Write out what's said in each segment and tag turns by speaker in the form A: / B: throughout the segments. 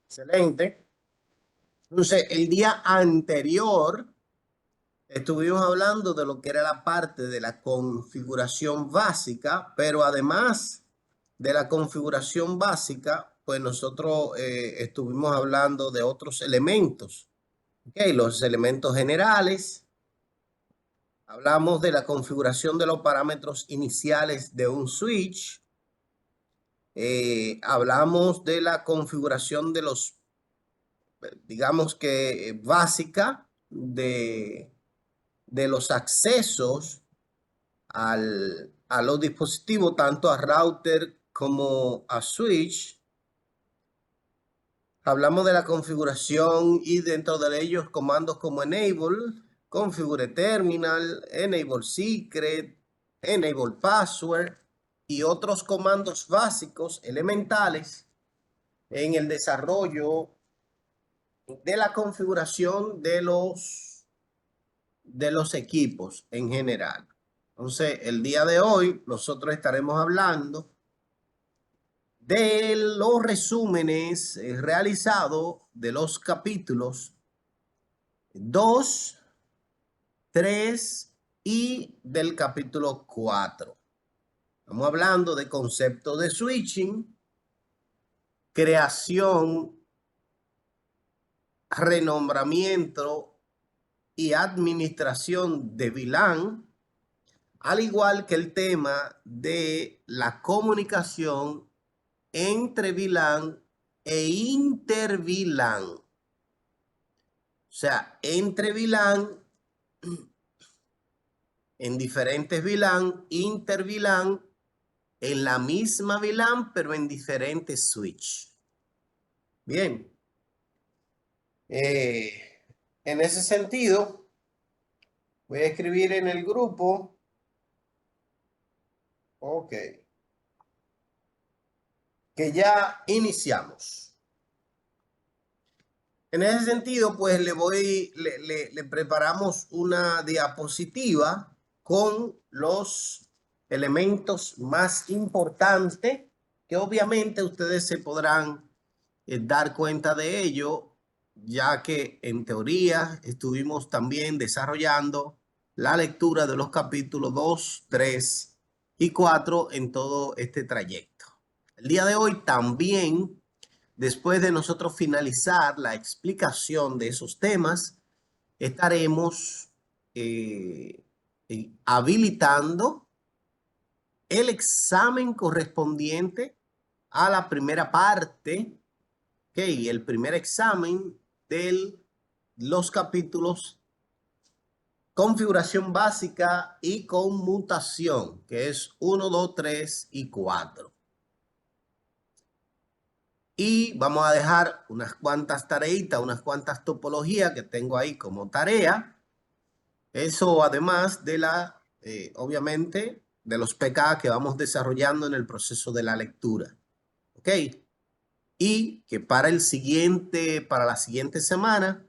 A: Excelente. Entonces, el día anterior estuvimos hablando de lo que era la parte de la configuración básica, pero además de la configuración básica, pues nosotros estuvimos hablando de otros elementos, ¿ok? Los elementos generales. Hablamos de la configuración de los parámetros iniciales de un switch. Hablamos de la configuración de los, digamos que básica de los accesos a los dispositivos, tanto a router como a switch. Hablamos de la configuración y dentro de ellos comandos como enable, configure terminal, enable secret, enable password y otros comandos básicos elementales en el desarrollo de la configuración de los equipos en general. Entonces, el día de hoy nosotros estaremos hablando de los resúmenes realizados de los capítulos 2, 3 y del capítulo 4. Estamos hablando de conceptos de switching, creación, renombramiento y administración de VLAN, al igual que el tema de la comunicación entre VLAN e inter-VLAN. O sea, entre VLAN, en diferentes VLAN, inter-VLAN, en la misma VLAN, pero en diferentes switch. Bien. En ese sentido, voy a escribir en el grupo. Ok. Que ya iniciamos. En ese sentido, pues le preparamos una diapositiva con los elementos más importantes que obviamente ustedes se podrán dar cuenta de ello, ya que en teoría estuvimos también desarrollando la lectura de los capítulos 2, 3 y 4 en todo este trayecto. El día de hoy también, después de nosotros finalizar la explicación de esos temas, estaremos habilitando el examen correspondiente a la primera parte, el primer examen de los capítulos configuración básica y conmutación, que es 1, 2, 3 y 4. Y vamos a dejar unas cuantas tareitas, unas cuantas topologías que tengo ahí como tarea. Eso además de obviamente, de los PK que vamos desarrollando en el proceso de la lectura. ¿Ok? Y que para la siguiente semana,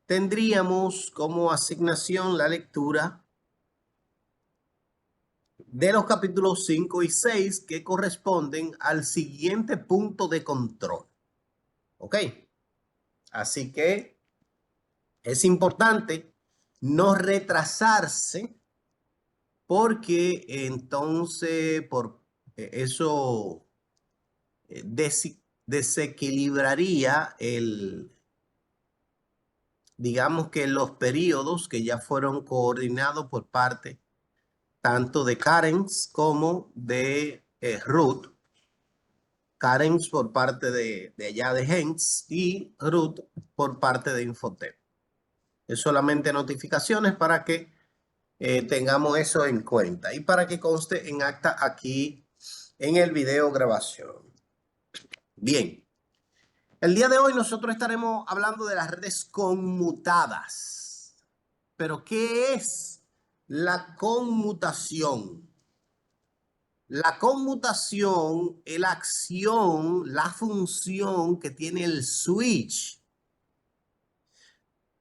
A: tendríamos como asignación la lectura de los capítulos 5 y 6 que corresponden al siguiente punto de control. ¿Ok? Así que es importante no retrasarse porque entonces por eso desequilibraría digamos que los periodos que ya fueron coordinados por parte tanto de Karens como de Ruth. Karens por parte de allá de Hens y Ruth por parte de Infotep. Es solamente notificaciones para que tengamos eso en cuenta y para que conste en acta aquí en el video grabación. Bien, el día de hoy nosotros estaremos hablando de las redes conmutadas. Pero, ¿qué es la conmutación? La conmutación es la acción, la función que tiene el switch.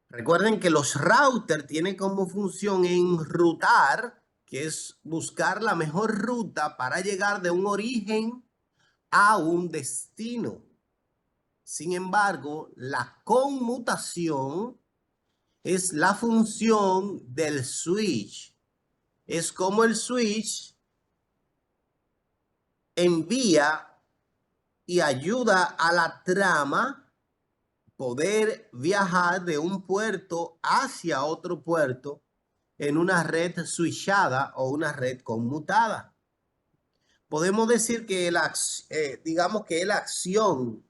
A: Recuerden que los routers tienen como función enrutar, que es buscar la mejor ruta para llegar de un origen a un destino. Sin embargo, la conmutación es la función del switch. Es como el switch envía y ayuda a la trama poder viajar de un puerto hacia otro puerto en una red switchada o una red conmutada. Podemos decir que digamos que la acción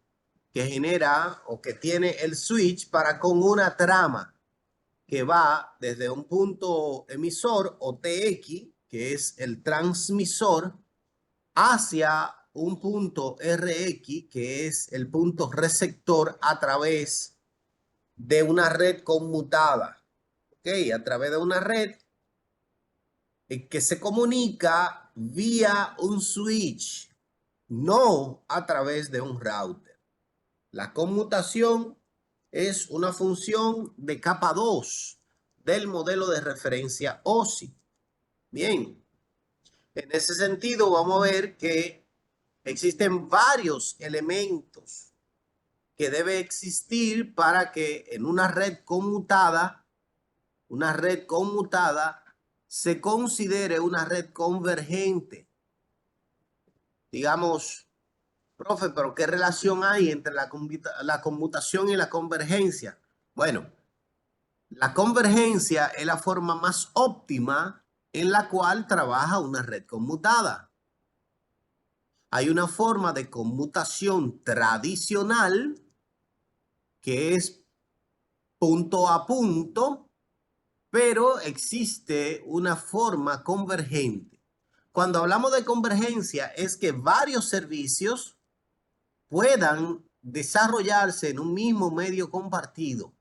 A: que genera o que tiene el switch para con una trama que va desde un punto emisor o TX, que es el transmisor, hacia un punto RX, que es el punto receptor a través de una red conmutada. ¿Ok? A través de una red que se comunica vía un switch, no a través de un router. La conmutación es una función de capa 2 del modelo de referencia OSI. Bien, en ese sentido vamos a ver que existen varios elementos que debe existir para que en una red conmutada se considere una red convergente. Digamos, profe, pero ¿qué relación hay entre la conmutación y la convergencia? Bueno, la convergencia es la forma más óptima en la cual trabaja una red conmutada. Hay una forma de conmutación tradicional que es punto a punto, pero existe una forma convergente. Cuando hablamos de convergencia es que varios servicios puedan desarrollarse en un mismo medio compartido.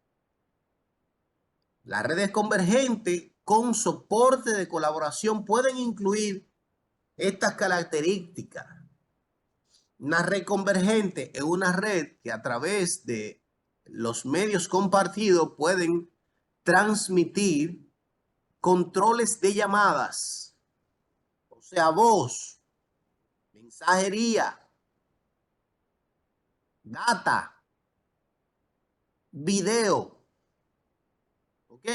A: Las redes convergentes con soporte de colaboración pueden incluir estas características. Una red convergente es una red que a través de los medios compartidos pueden transmitir controles de llamadas, o sea, voz, mensajería, data, video. ¿Ok?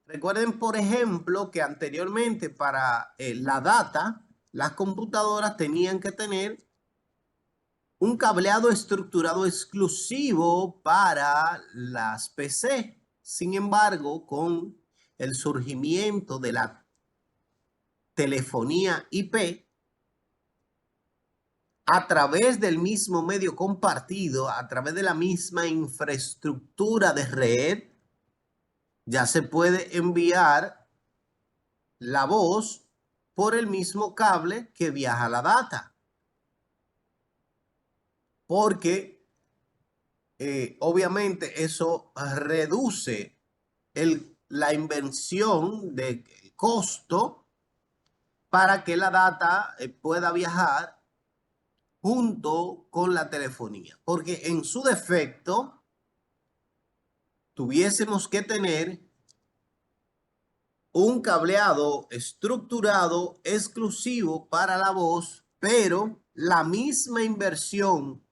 A: Recuerden, por ejemplo, que anteriormente para la data, las computadoras tenían que tener un cableado estructurado exclusivo para las PC. Sin embargo, con el surgimiento de la telefonía IP, a través del mismo medio compartido, a través de la misma infraestructura de red, ya se puede enviar la voz por el mismo cable que viaja la data. Porque obviamente eso reduce la inversión de costo para que la data pueda viajar junto con la telefonía. Porque en su defecto, tuviésemos que tener un cableado estructurado exclusivo para la voz, pero la misma inversión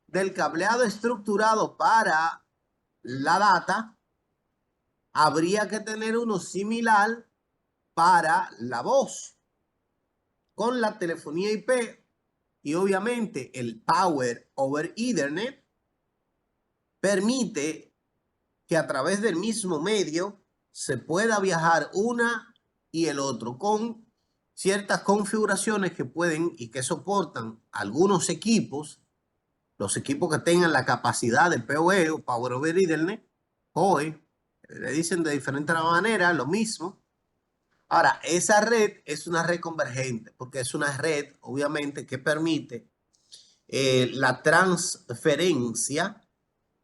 A: del cableado estructurado para la data, habría que tener uno similar para la voz. Con la telefonía IP y obviamente el Power over Ethernet permite que a través del mismo medio se pueda viajar una y el otro con ciertas configuraciones que pueden y que soportan algunos equipos, los equipos que tengan la capacidad de PoE o Power over Ethernet, PoE, le dicen de diferente manera lo mismo. Ahora, esa red es una red convergente porque es una red, obviamente, que permite la transferencia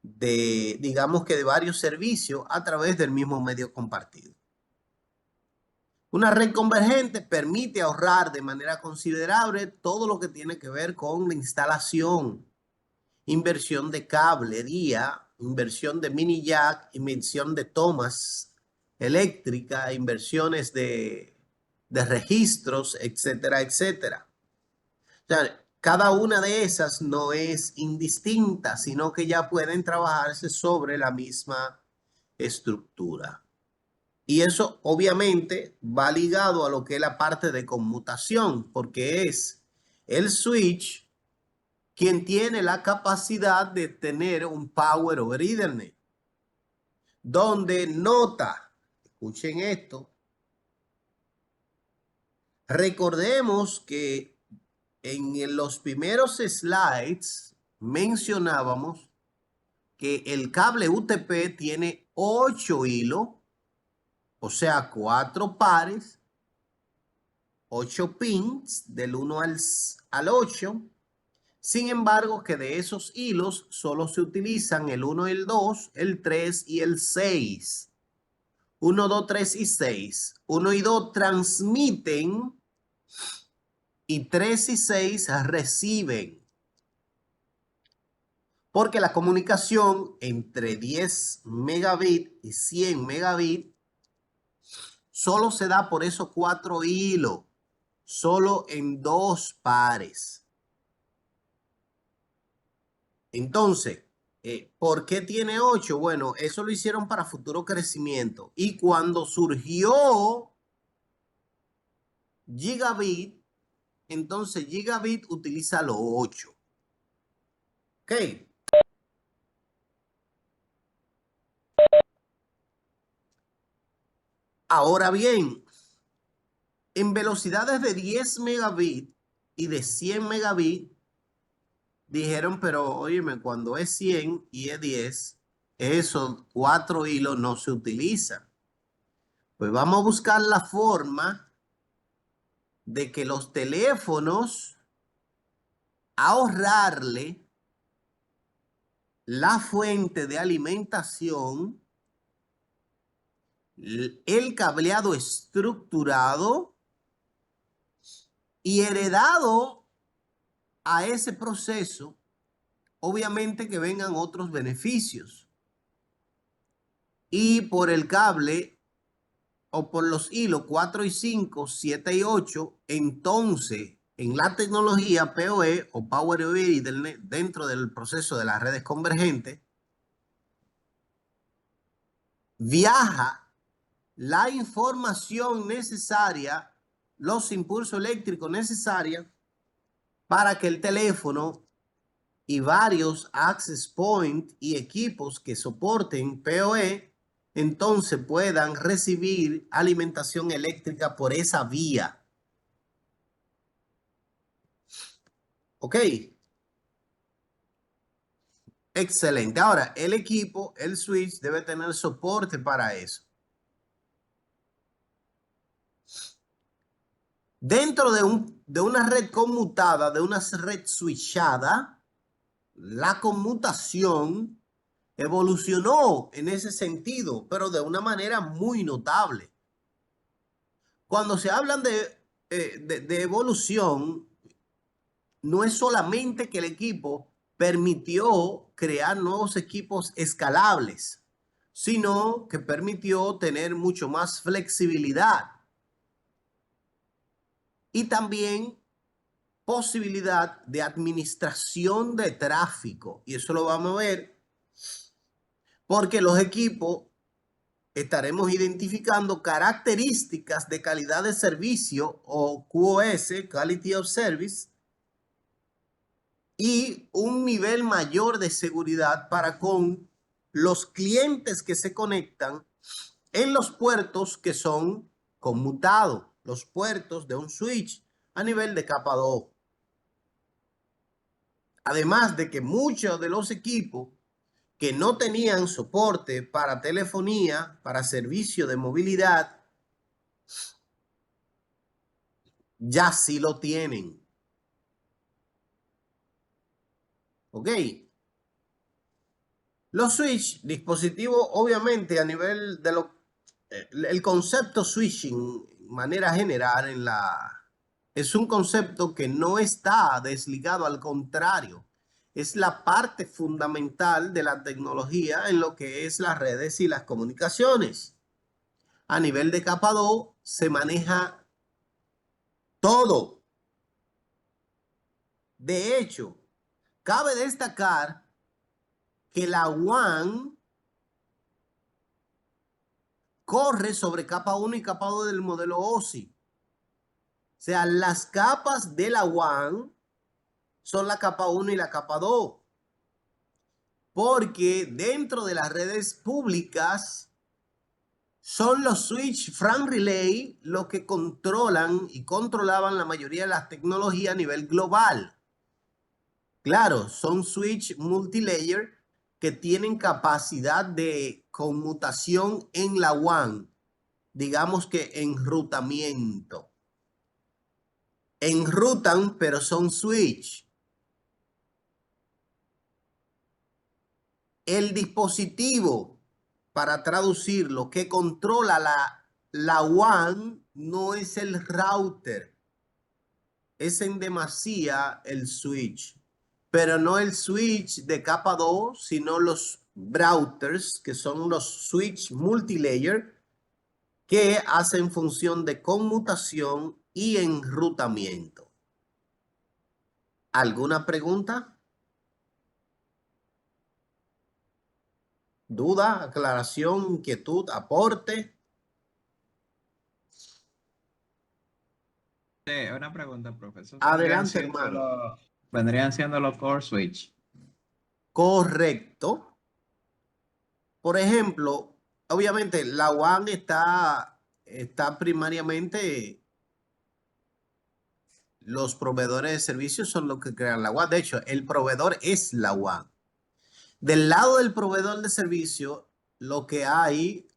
A: de, digamos que de varios servicios a través del mismo medio compartido. Una red convergente permite ahorrar de manera considerable todo lo que tiene que ver con la instalación, inversión de cablería, inversión de mini jack, inversión de tomas eléctricas, inversiones de registros, etcétera, etcétera. O sea, cada una de esas no es indistinta, sino que ya pueden trabajarse sobre la misma estructura. Y eso obviamente va ligado a lo que es la parte de conmutación, porque es el switch quien tiene la capacidad de tener un Power over Ethernet, donde nota, escuchen esto, recordemos que en los primeros slides mencionábamos que el cable UTP tiene 8 hilos, o sea, 4 pares, 8 pins del 1 al 8. Sin embargo, que de esos hilos solo se utilizan el 1 y el 2, el 3 y el 6. 1, 2, 3 y 6. 1 y 2 transmiten y 3 y 6 reciben. Porque la comunicación entre 10 megabits y 100 megabits solo se da por esos 4 hilos, solo en 2 pares. Entonces, ¿por qué tiene 8? Bueno, eso lo hicieron para futuro crecimiento. Y cuando surgió Gigabit, entonces Gigabit utiliza los 8. ¿Ok? Ahora bien, en velocidades de 10 megabits y de 100 megabits, dijeron, pero óyeme, cuando es 100 y es 10, esos 4 hilos no se utilizan. Pues vamos a buscar la forma de que los teléfonos ahorrarle la fuente de alimentación, el cableado estructurado y heredado a ese proceso, obviamente que vengan otros beneficios. Y por el cable o por los hilos 4 y 5, 7 y 8, entonces en la tecnología PoE o Power over Ethernet, dentro del proceso de las redes convergentes, viaja la información necesaria, los impulsos eléctricos necesarios para que el teléfono y varios access point y equipos que soporten PoE entonces puedan recibir alimentación eléctrica por esa vía. ¿Ok? Excelente. Ahora, el equipo, el switch, debe tener soporte para eso. Dentro de una red conmutada, de una red switchada, la conmutación evolucionó en ese sentido, pero de una manera muy notable. Cuando se hablan de evolución, no es solamente que el equipo permitió crear nuevos equipos escalables, sino que permitió tener mucho más flexibilidad y también posibilidad de administración de tráfico. Y eso lo vamos a ver porque los equipos estaremos identificando características de calidad de servicio o QoS, Quality of Service, y un nivel mayor de seguridad para con los clientes que se conectan en los puertos que son conmutados, los puertos de un switch a nivel de capa 2. Además de que muchos de los equipos que no tenían soporte para telefonía, para servicio de movilidad, ya sí lo tienen. ¿Ok? Los switch, dispositivos, obviamente a nivel de el concepto switching, de manera general, es un concepto que no está desligado, al contrario, es la parte fundamental de la tecnología en lo que es las redes y las comunicaciones. A nivel de capa 2 se maneja todo. De hecho, cabe destacar que la WAN corre sobre capa 1 y capa 2 del modelo OSI. O sea, las capas de la WAN son la capa 1 y la capa 2. Porque dentro de las redes públicas son los switch Fran Relay los que controlan y controlaban la mayoría de las tecnologías a nivel global. Claro, son switch multilayer que tienen capacidad de conmutación en la WAN, digamos que enrutamiento. Enrutan, pero son switch. El dispositivo, para traducirlo, que controla la WAN no es el router, es en demasía el switch, pero no el switch de capa 2, sino los routers, que son los switch multilayer, que hacen función de conmutación y enrutamiento. ¿Alguna pregunta? ¿Duda, aclaración, inquietud, aporte?
B: Una pregunta, profesor.
A: Adelante, hermano.
B: Vendrían siendo los core switch.
A: Correcto. Por ejemplo, obviamente la WAN está primariamente, los proveedores de servicios son los que crean la WAN. De hecho, el proveedor es la WAN. Del lado del proveedor de servicio, lo que hay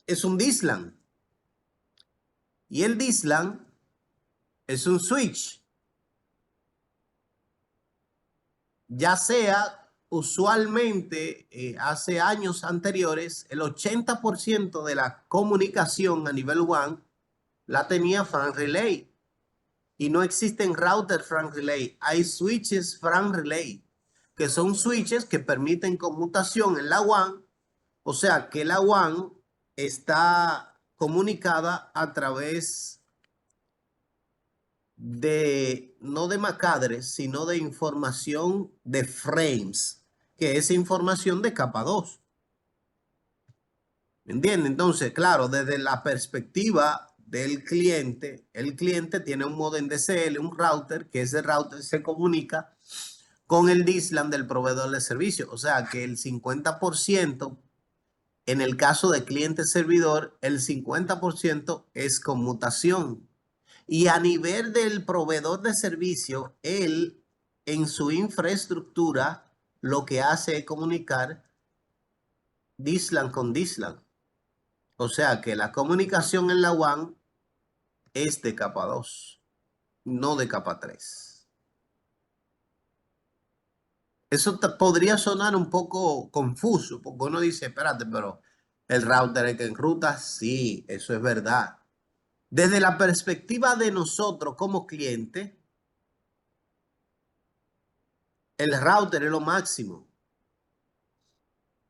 A: es un DSLAN. Y el DSLAN es un switch. Ya sea, usualmente, hace años anteriores, el 80% de la comunicación a nivel WAN la tenía Fran Relay. Y no existen routers Fran Relay. Hay switches Fran Relay, que son switches que permiten conmutación en la WAN. O sea, que la WAN está comunicada a través de, no de MAC-adres, sino de información de frames, que es información de capa 2. ¿Me entiendes? Entonces, claro, desde la perspectiva del cliente, el cliente tiene un modem DSL, un router, que ese router se comunica con el DSLAM del proveedor de servicio. O sea que el 50%, en el caso de cliente-servidor, el 50% es conmutación. Y a nivel del proveedor de servicio, él en su infraestructura lo que hace es comunicar DSLAM con DSLAM. O sea que la comunicación en la WAN es de capa 2, no de capa 3. Eso podría sonar un poco confuso, porque uno dice, espérate, pero el router es que enruta, sí, eso es verdad. Desde la perspectiva de nosotros como cliente, el router es lo máximo.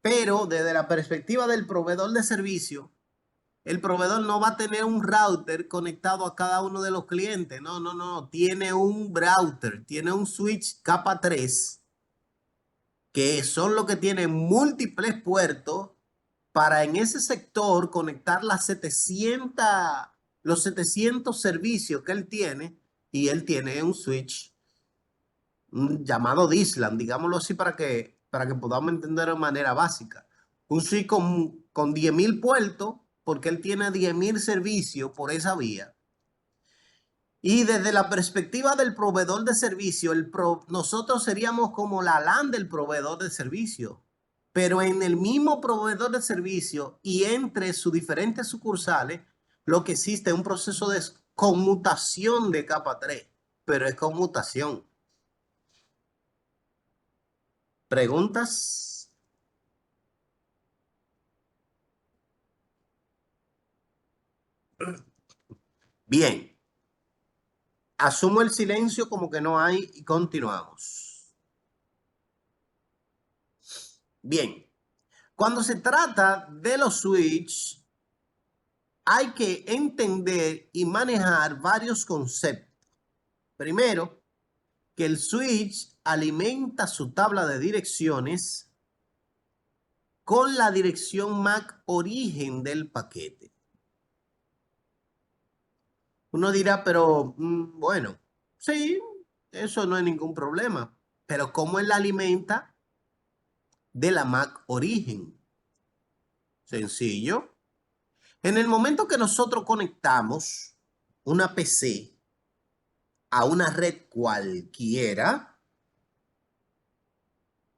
A: Pero desde la perspectiva del proveedor de servicio, el proveedor no va a tener un router conectado a cada uno de los clientes. No, no, no. Tiene un router, tiene un switch capa 3, que son los que tienen múltiples puertos para en ese sector conectar los 700 servicios que él tiene. Y él tiene un switch llamado DSLAM, digámoslo así para que podamos entender de manera básica. Un switch con 10.000 puertos, porque él tiene 10.000 servicios por esa vía. Y desde la perspectiva del proveedor de servicio, nosotros seríamos como la LAN del proveedor de servicio. Pero en el mismo proveedor de servicio y entre sus diferentes sucursales, lo que existe es un proceso de conmutación de capa 3, pero es conmutación. ¿Preguntas? Bien. Asumo el silencio como que no hay y continuamos. Bien. Cuando se trata de los switch, hay que entender y manejar varios conceptos. Primero, que el switch alimenta su tabla de direcciones con la dirección MAC origen del paquete. Uno dirá, pero bueno, sí, eso no es ningún problema. Pero ¿cómo él la alimenta de la MAC origen? Sencillo. En el momento que nosotros conectamos una PC a una red cualquiera,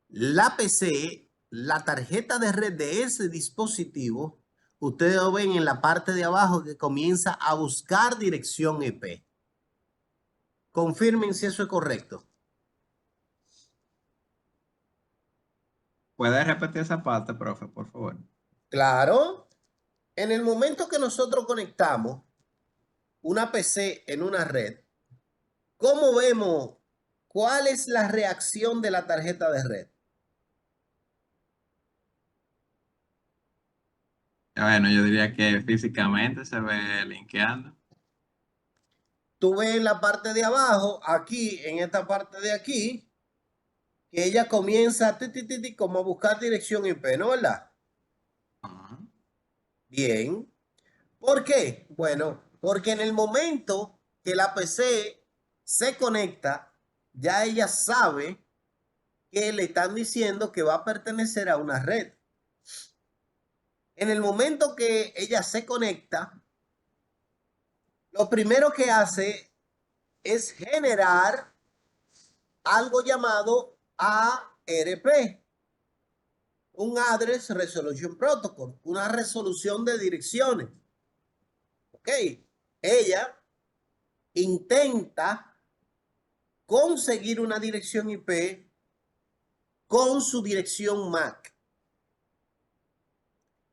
A: la PC, la tarjeta de red de ese dispositivo, ustedes lo ven en la parte de abajo que comienza a buscar dirección IP. Confirmen si eso es correcto.
B: ¿Puede repetir esa parte, profe, por favor?
A: Claro. En el momento que nosotros conectamos una PC en una red, ¿cómo vemos cuál es la reacción de la tarjeta de red?
B: Bueno, yo diría que físicamente se ve linkeando.
A: Tú ves en la parte de abajo, aquí, en esta parte de aquí, que ella comienza como a buscar dirección IP, ¿no, verdad?
B: Ajá.
A: Bien. ¿Por qué? Bueno, porque en el momento que la PC se conecta, ya ella sabe que le están diciendo que va a pertenecer a una red. En el momento que ella se conecta, lo primero que hace es generar algo llamado ARP, un Address Resolution Protocol, una resolución de direcciones. Ok, ella intenta conseguir una dirección IP con su dirección MAC.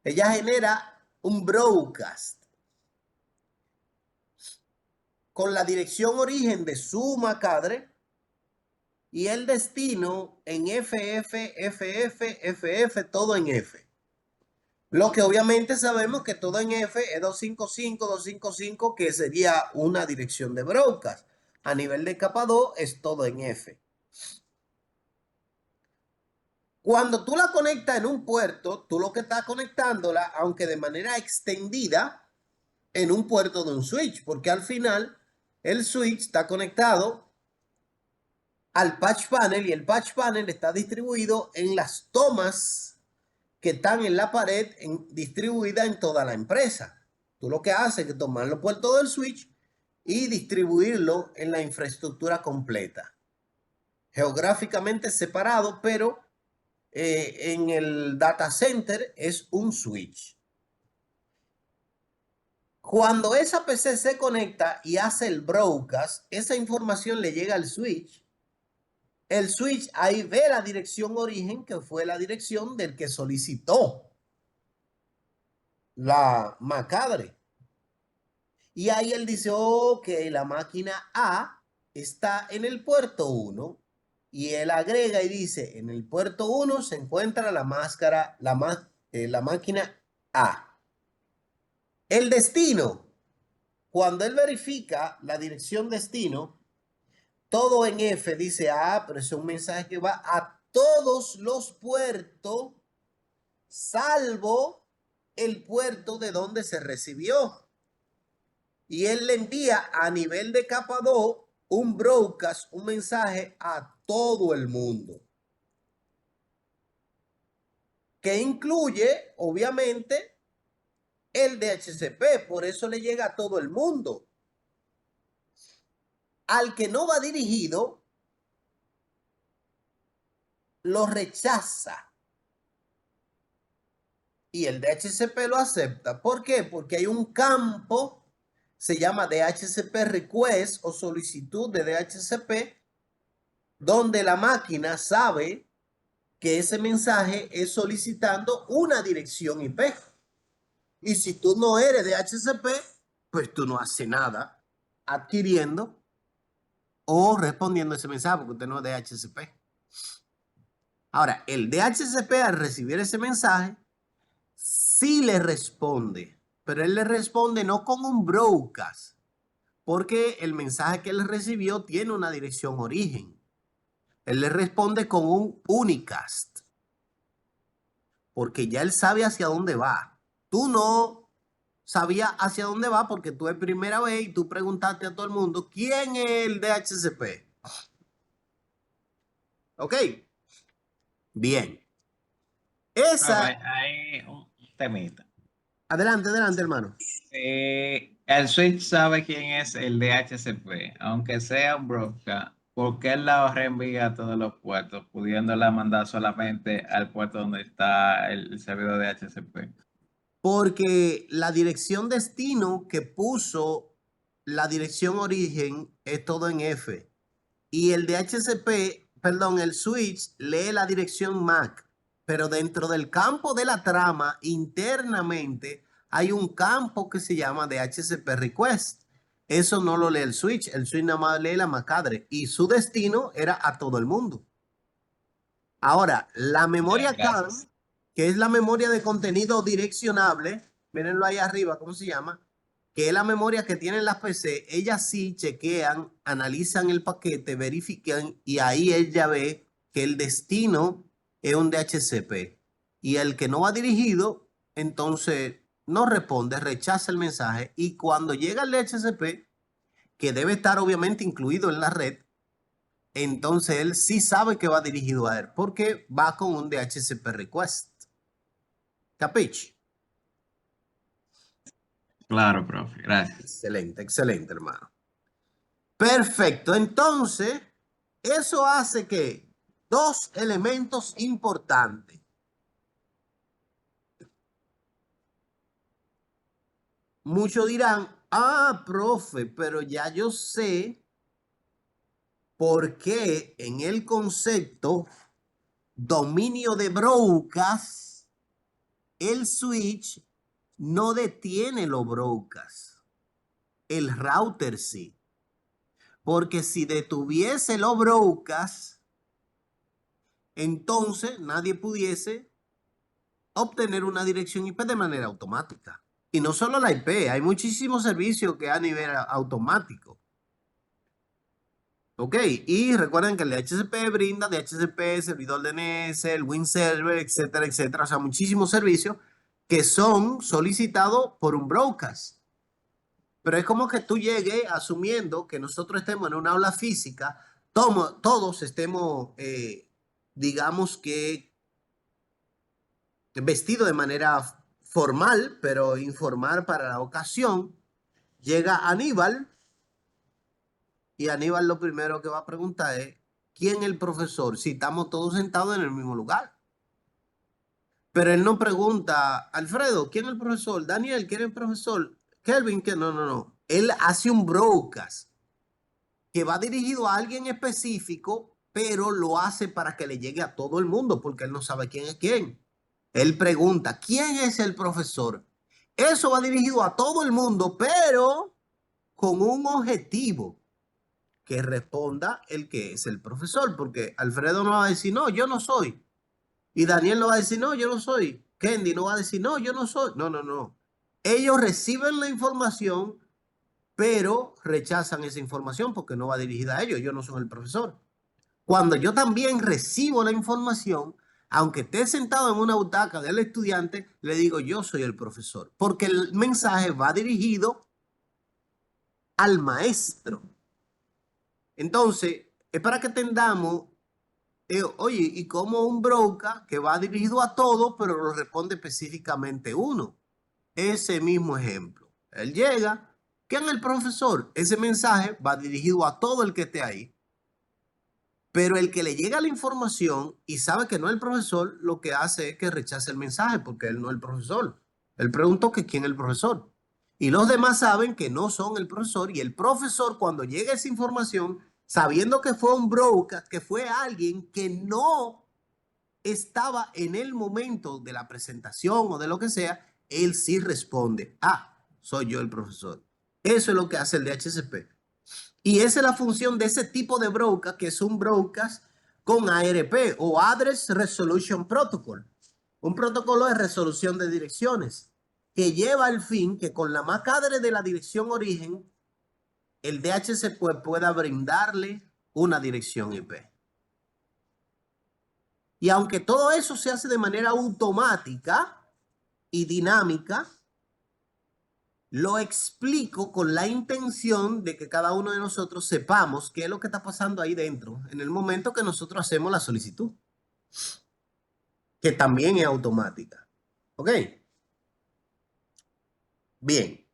A: Ella genera un broadcast con la dirección origen de su MAC address y el destino en FF, FF, FF, todo en F. Lo que obviamente sabemos que todo en F es 255, que sería una dirección de broadcast. A nivel de capa 2 es todo en F. Cuando tú la conectas en un puerto, tú lo que estás conectándola, aunque de manera extendida, en un puerto de un switch, porque al final el switch está conectado al patch panel y el patch panel está distribuido en las tomas que están en la pared distribuida en toda la empresa. Tú lo que haces es tomar los puertos del switch y distribuirlo en la infraestructura completa. Geográficamente separado, pero en el data center es un switch. Cuando esa PC se conecta y hace el broadcast, esa información le llega al switch. El switch ahí ve la dirección origen, que fue la dirección del que solicitó la MAC address. Y ahí él dice, ok, la máquina A está en el puerto 1. Y él agrega y dice, en el puerto 1 se encuentra la máquina A. El destino, cuando él verifica la dirección destino, todo en F dice, pero ese es un mensaje que va a todos los puertos, salvo el puerto de donde se recibió. Y él le envía a nivel de capa 2 un broadcast, un mensaje a todo el mundo. Que incluye, obviamente, el DHCP. Por eso le llega a todo el mundo. Al que no va dirigido, lo rechaza. Y el DHCP lo acepta. ¿Por qué? Porque hay un campo, se llama DHCP Request o solicitud de DHCP, donde la máquina sabe que ese mensaje es solicitando una dirección IP. Y si tú no eres DHCP, pues tú no haces nada adquiriendo o respondiendo ese mensaje porque usted no es DHCP. Ahora, el DHCP al recibir ese mensaje, sí le responde, pero él le responde no con un broadcast, porque el mensaje que él recibió tiene una dirección origen. Él le responde con un unicast, porque ya él sabe hacia dónde va. Tú no sabías hacia dónde va porque tú es primera vez y tú preguntaste a todo el mundo, ¿quién es el DHCP? Ok, bien.
B: Profe,
A: Esa,
B: hay un temita.
A: adelante, hermano.
B: El Switch sabe quién es el DHCP, aunque sea un broker, ¿por qué él la reenvía a todos los puertos, pudiéndola mandar solamente al puerto donde está el servidor de DHCP?
A: Porque la dirección destino que puso la dirección origen es todo en F. Y el DHCP, perdón, el switch lee la dirección MAC. Pero dentro del campo de la trama, internamente, hay un campo que se llama DHCP request. Eso no lo lee el switch nada más lee la MAC address. Y su destino era a todo el mundo. Ahora, la
B: Ya,
A: memoria CAN,
B: gracias.
A: que es la memoria de contenido direccionable, mírenlo ahí arriba, ¿cómo se llama? Que es la memoria que tienen las PC, ellas sí chequean, analizan el paquete, verifican y ahí ella ve que el destino es un DHCP. Y el que no va dirigido, entonces no responde, rechaza el mensaje y cuando llega el DHCP, que debe estar obviamente incluido en la red, entonces él sí sabe que va dirigido a él porque va con un DHCP request. ¿Capiche?
B: Claro, profe, gracias.
A: Excelente, excelente, hermano. Perfecto. Entonces, eso hace que dos elementos importantes. Muchos dirán, profe, pero ya yo sé por qué en el concepto dominio de broadcast, el switch no detiene los broadcasts. El router sí. Porque si detuviese los broadcasts, entonces nadie pudiese obtener una dirección IP de manera automática. Y no solo la IP, hay muchísimos servicios que a nivel automático. Ok, y recuerden que el DHCP brinda DHCP, servidor DNS, el WinServer, etcétera, etcétera. O sea, muchísimos servicios que son solicitados por un broadcast. Pero es como que tú llegues asumiendo que nosotros estemos en una aula física, todos estemos, digamos que, vestidos de manera formal, pero informal para la ocasión. Llega Aníbal y Aníbal lo primero que va a preguntar es, ¿quién es el profesor? Si estamos todos sentados en el mismo lugar. Pero él no pregunta, Alfredo, ¿quién es el profesor? Daniel, ¿quién es el profesor? Kelvin, ¿qué? No, no, no. Él hace un broadcast que va dirigido a alguien específico, pero lo hace para que le llegue a todo el mundo, porque él no sabe quién es quién. Él pregunta, ¿quién es el profesor? Eso va dirigido a todo el mundo, pero con un objetivo, que responda el que es el profesor, porque Alfredo no va a decir, no, yo no soy. Y Daniel no va a decir, no, yo no soy. Kendi no va a decir, no, yo no soy. No, no, no. Ellos reciben la información pero rechazan esa información porque no va dirigida a ellos, ellos no son el profesor. Cuando yo también recibo la información, aunque esté sentado en una butaca del estudiante, le digo yo soy el profesor, porque el mensaje va dirigido al maestro. Entonces, es para que entendamos, oye, y como un broker que va dirigido a todos, pero lo responde específicamente uno. Ese mismo ejemplo. Él llega, ¿quién es el profesor? Ese mensaje va dirigido a todo el que esté ahí. Pero el que le llega la información y sabe que no es el profesor, lo que hace es que rechace el mensaje porque él no es el profesor. Él preguntó que quién es el profesor. Y los demás saben que no son el profesor y el profesor cuando llega esa información, sabiendo que fue un broker, que fue alguien que no estaba en el momento de la presentación o de lo que sea, él sí responde, soy yo el profesor. Eso es lo que hace el DHCP. Y esa es la función de ese tipo de broadcast, que es un broadcast con ARP o Address Resolution Protocol. Un protocolo de resolución de direcciones que lleva al fin que con la MAC address de la dirección origen el DHCP pueda brindarle una dirección IP. Y aunque todo eso se hace de manera automática y dinámica, lo explico con la intención de que cada uno de nosotros sepamos qué es lo que está pasando ahí dentro en el momento que nosotros hacemos la solicitud, que también es automática. ¿Ok? Bien.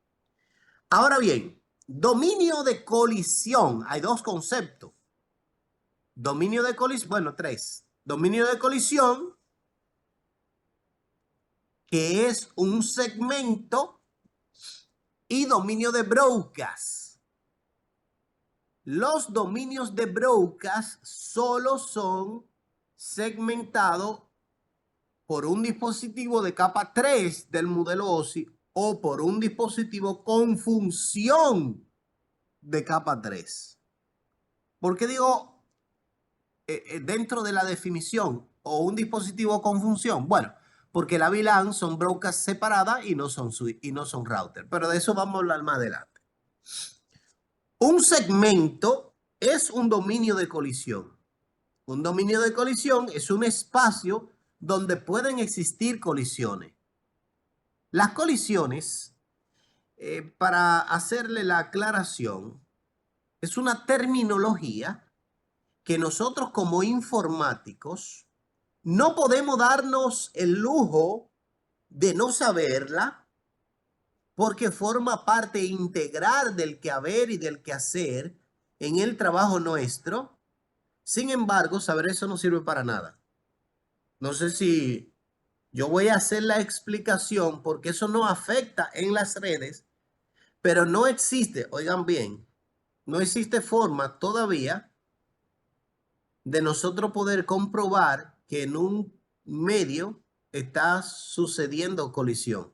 A: Ahora bien, dominio de colisión. Hay dos conceptos. Dominio de colisión, bueno, tres. Dominio de colisión, que es un segmento, y dominio de broadcast. Los dominios de broadcast solo son segmentados por un dispositivo de capa 3 del modelo OSI o por un dispositivo con función de capa 3. ¿Por qué digo dentro de la definición o un dispositivo con función? Bueno, porque la VLAN son broadcast separadas y no son router, pero de eso vamos a hablar más adelante. Un segmento es un dominio de colisión. Un dominio de colisión es un espacio donde pueden existir colisiones. Las colisiones, para hacerle la aclaración, es una terminología que nosotros como informáticos no podemos darnos el lujo de no saberla porque forma parte integral del quehacer y del quehacer en el trabajo nuestro. Sin embargo, saber eso no sirve para nada. No sé si yo voy a hacer la explicación porque eso no afecta en las redes, pero no existe, oigan bien, no existe forma todavía de nosotros poder comprobar que en un medio está sucediendo colisión.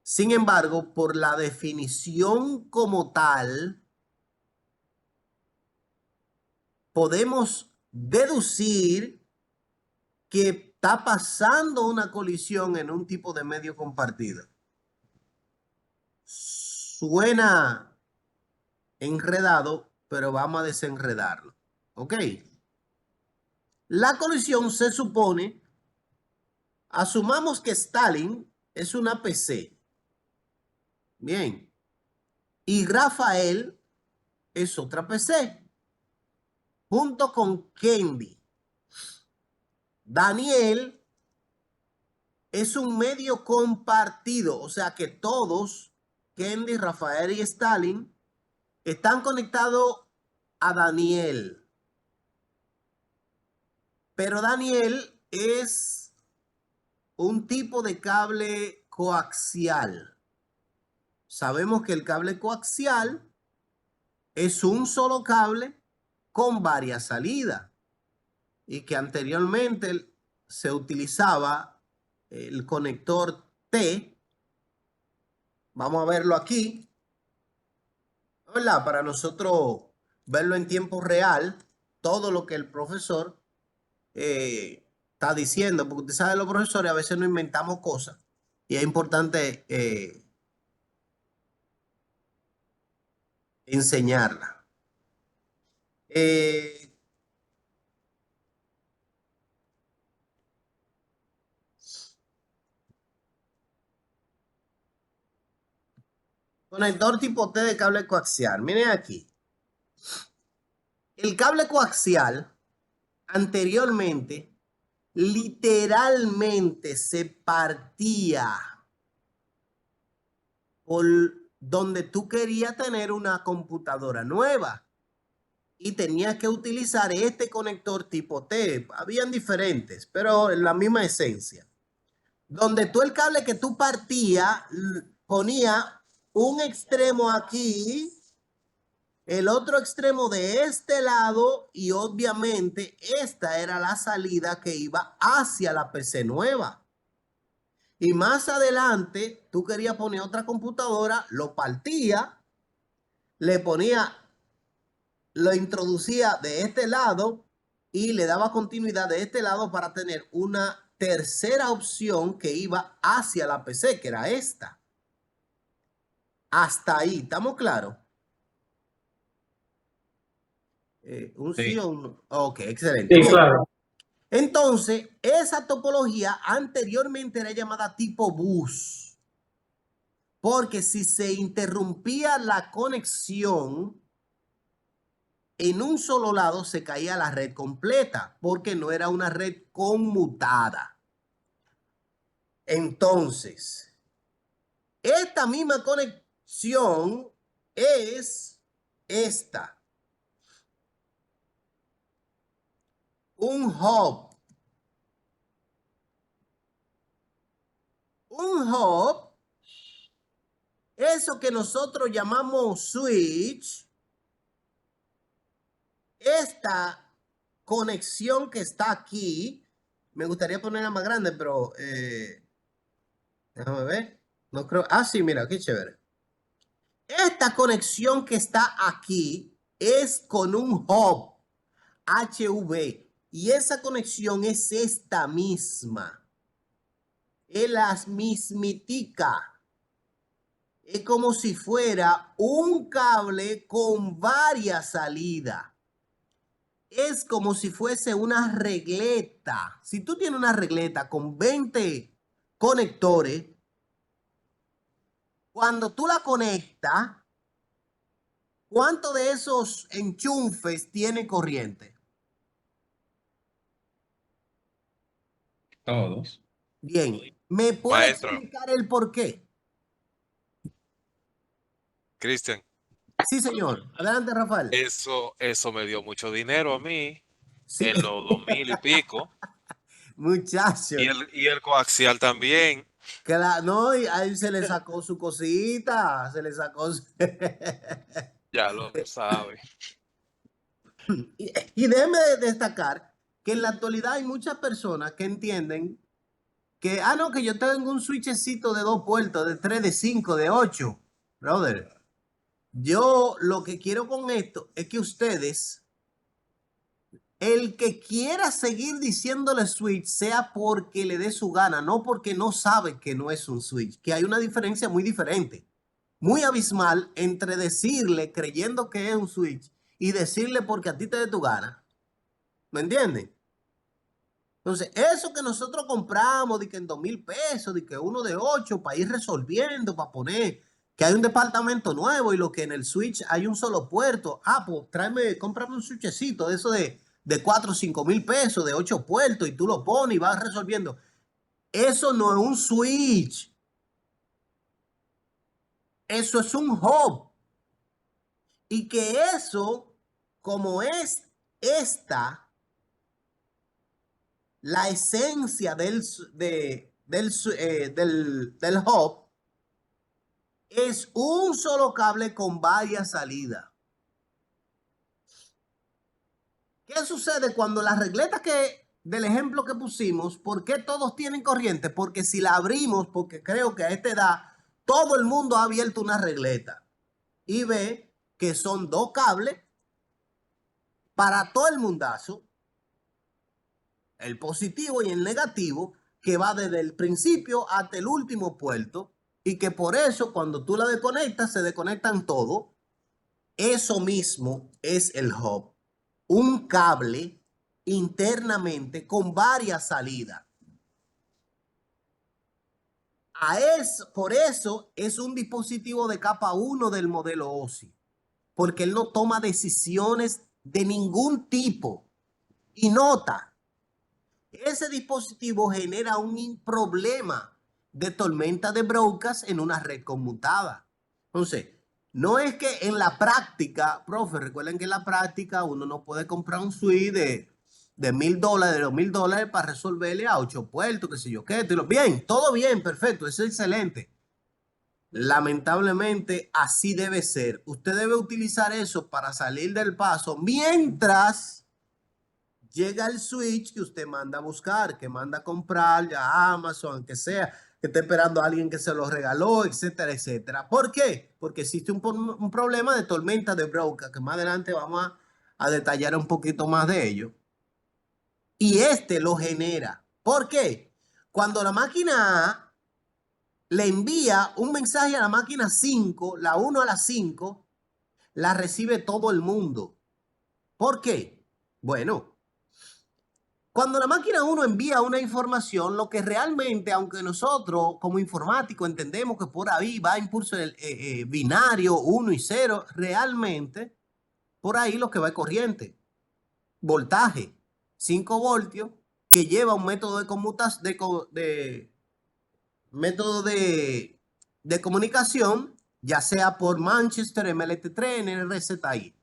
A: Sin embargo, por la definición como tal, podemos deducir que está pasando una colisión en un tipo de medio compartido. Suena enredado, pero vamos a desenredarlo. ¿Ok? La colisión se supone, asumamos que Stalin es una PC. Bien. Y Rafael es otra PC. Junto con Kendi. Daniel es un medio compartido. O sea que todos, Kendi, Rafael y Stalin, están conectados a Daniel. Pero Daniel es un tipo de cable coaxial. Sabemos que el cable coaxial es un solo cable con varias salidas y que anteriormente se utilizaba el conector T. Vamos a verlo aquí, ¿verdad? Para nosotros verlo en tiempo real, todo lo que el profesor está diciendo, porque usted sabe, los profesores a veces no inventamos cosas y es importante enseñarla. Conector tipo T de cable coaxial. Miren aquí. El cable coaxial anteriormente literalmente se partía por donde tú querías tener una computadora nueva y tenías que utilizar este conector tipo T. Habían diferentes, pero en la misma esencia. Donde tú el cable que tú partías ponía un extremo aquí, el otro extremo de este lado y obviamente esta era la salida que iba hacia la PC nueva. Y más adelante tú querías poner otra computadora, lo partía, le ponía, lo introducía de este lado y le daba continuidad de este lado para tener una tercera opción que iba hacia la PC, que era esta. Hasta ahí, ¿estamos claros? ¿Un sí
B: Sí.
A: o un no? Ok, excelente.
C: Sí,
A: Bien.
C: claro.
A: Entonces, esa topología anteriormente era llamada tipo bus, porque si se interrumpía la conexión en un solo lado, se caía la red completa, porque no era una red conmutada. Entonces, esta misma conexión es esta, un hub. Un hub, eso que nosotros llamamos switch, esta conexión que está aquí, me gustaría ponerla más grande, pero déjame ver. No creo. Ah, sí, mira, qué chévere. Esta conexión que está aquí es con un hub HV y esa conexión es esta misma. Es la mismitica. Es como si fuera un cable con varias salidas. Es como si fuese una regleta. Si tú tienes una regleta con 20 conectores, cuando tú la conectas, ¿cuánto de esos enchufes tiene corriente?
B: Todos.
A: Bien, ¿me puede
D: Maestro,
A: explicar el por qué?
D: Cristian,
A: Sí, señor. Adelante, Rafael.
D: eso me dio mucho dinero a mí
A: Sí,
D: en los 2000 y pico.
A: muchacho.
D: Y el coaxial también,
A: No, y ahí se le sacó su cosita, se le sacó.
D: ya lo sabe.
A: Y déjeme destacar que en la actualidad hay muchas personas que entienden que, no, que yo tengo un switchecito de 2 puertos, de 3, de 5, de 8. Brother, yo lo que quiero con esto es que ustedes, el que quiera seguir diciéndole switch, sea porque le dé su gana, no porque no sabe que no es un switch, que hay una diferencia muy diferente, muy abismal entre decirle creyendo que es un switch y decirle porque a ti te dé tu gana. ¿Me entienden? Entonces, eso que nosotros compramos, de que en 2,000 pesos, de que uno de 8, para ir resolviendo, para poner que hay un departamento nuevo y lo que en el switch hay un solo puerto. Pues tráeme, cómprame un switchecito de eso de 4 o 5,000 pesos, de 8 puertos, y tú lo pones y vas resolviendo. Eso no es un switch. Eso es un hub. Y que eso, como es esta, la esencia del hub, es un solo cable con varias salidas. ¿Qué sucede cuando las regletas del ejemplo que pusimos, por qué todos tienen corriente? Porque si la abrimos, porque creo que a esta edad todo el mundo ha abierto una regleta y ve que son 2 cables para todo el mundazo, el positivo y el negativo, que va desde el principio hasta el último puerto, y que por eso cuando tú la desconectas se desconectan todos. Eso mismo es el hub, un cable internamente con varias salidas. Por eso es un dispositivo de capa 1 del modelo OSI, porque él no toma decisiones de ningún tipo. Y nota, ese dispositivo genera un problema de tormenta de broadcast en una red conmutada. Entonces, no es que en la práctica, profe, recuerden que en la práctica uno no puede comprar un suite de $1,000, de $2,000 para resolverle a 8 puertos, qué sé yo qué. Bien, todo bien, perfecto, eso es excelente. Lamentablemente, así debe ser. Usted debe utilizar eso para salir del paso mientras llega el switch que usted manda a buscar, que manda a comprar ya a Amazon, que sea, que esté esperando a alguien que se lo regaló, etcétera, etcétera. ¿Por qué? Porque existe un problema de tormenta de broca, que más adelante vamos a detallar un poquito más de ello. Y este lo genera. ¿Por qué? Cuando la máquina le envía un mensaje a la máquina 5, la 1 a la 5, la recibe todo el mundo. ¿Por qué? Bueno, cuando la máquina 1 envía una información, lo que realmente, aunque nosotros como informáticos entendemos que por ahí va impulso binario 1 y 0, realmente por ahí lo que va es corriente, voltaje, 5 voltios, que lleva un método de conmutación, método de comunicación, ya sea por Manchester, MLT3, NRZI,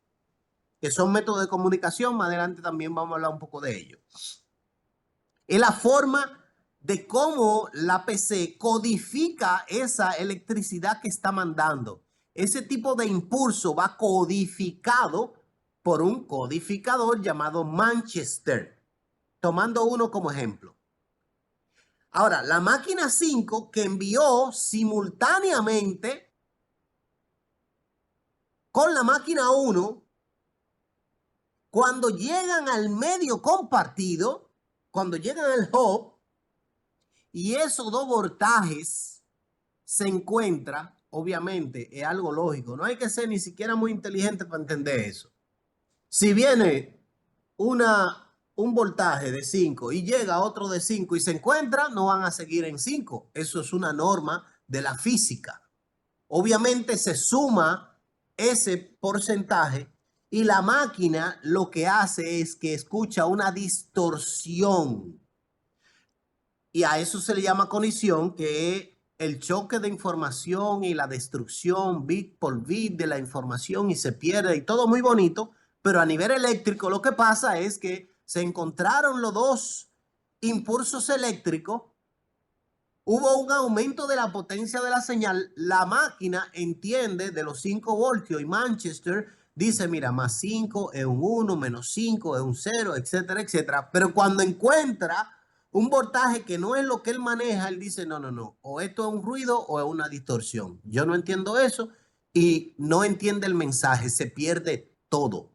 A: que son métodos de comunicación. Más adelante también vamos a hablar un poco de ello. Es la forma de cómo la PC codifica esa electricidad que está mandando. Ese tipo de impulso va codificado por un codificador llamado Manchester, tomando uno como ejemplo. Ahora, la máquina 5 que envió simultáneamente con la máquina 1, cuando llegan al medio compartido, cuando llegan al hub, y esos dos voltajes se encuentran, obviamente es algo lógico, no hay que ser ni siquiera muy inteligente para entender eso. Si viene un voltaje de 5 y llega otro de 5 y se encuentran, no van a seguir en 5. Eso es una norma de la física. Obviamente se suma ese porcentaje y la máquina lo que hace es que escucha una distorsión. Y a eso se le llama colisión, que es el choque de información y la destrucción bit por bit de la información y se pierde y todo muy bonito, pero a nivel eléctrico lo que pasa es que se encontraron los dos impulsos eléctricos, hubo un aumento de la potencia de la señal, la máquina entiende de los 5 voltios y Manchester dice, mira, más 5 es un 1, menos 5 es un 0, etcétera, etcétera. Pero cuando encuentra un voltaje que no es lo que él maneja, él dice, no, no, no, o esto es un ruido o es una distorsión. Yo no entiendo eso y no entiende el mensaje, se pierde todo.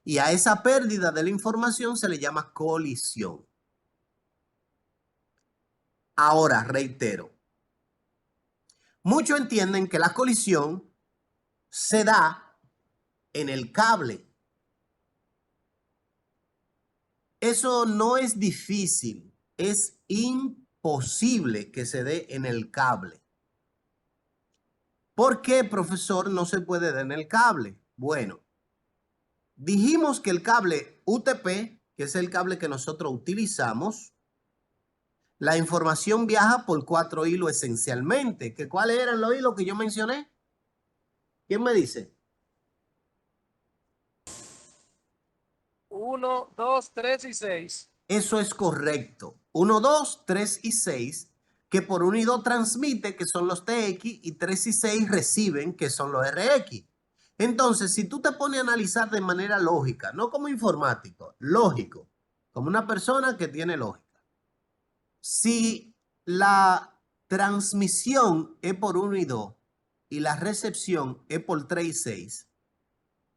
A: Y a esa pérdida de la información se le llama colisión. Ahora, reitero, muchos entienden que la colisión se da en el cable. Eso no es difícil, es imposible que se dé en el cable. ¿Por qué, profesor, no se puede dar en el cable? Bueno, dijimos que el cable UTP, que es el cable que nosotros utilizamos, la información viaja por 4 hilos esencialmente. ¿Cuáles eran los hilos que yo mencioné? ¿Quién me dice?
C: 1, 2, 3 y 6.
A: Eso es correcto. 1, 2, 3 y 6, que por 1 y 2 transmite, que son los TX, y 3 y 6 reciben, que son los RX. Entonces, si tú te pones a analizar de manera lógica, no como informático, lógico, como una persona que tiene lógica. Si la transmisión es por 1 y 2 y la recepción es por 3 y 6,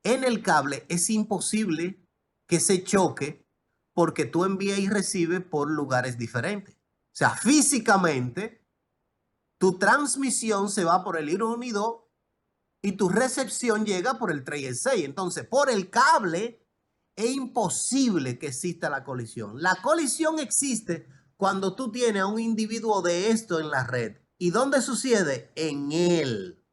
A: en el cable es imposible que se choque porque tú envías y recibes por lugares diferentes. O sea, físicamente, tu transmisión se va por el hilo 1 y 2 y tu recepción llega por el 3 y el 6. Entonces, por el cable es imposible que exista la colisión. La colisión existe cuando tú tienes a un individuo de esto en la red. ¿Y dónde sucede? En él.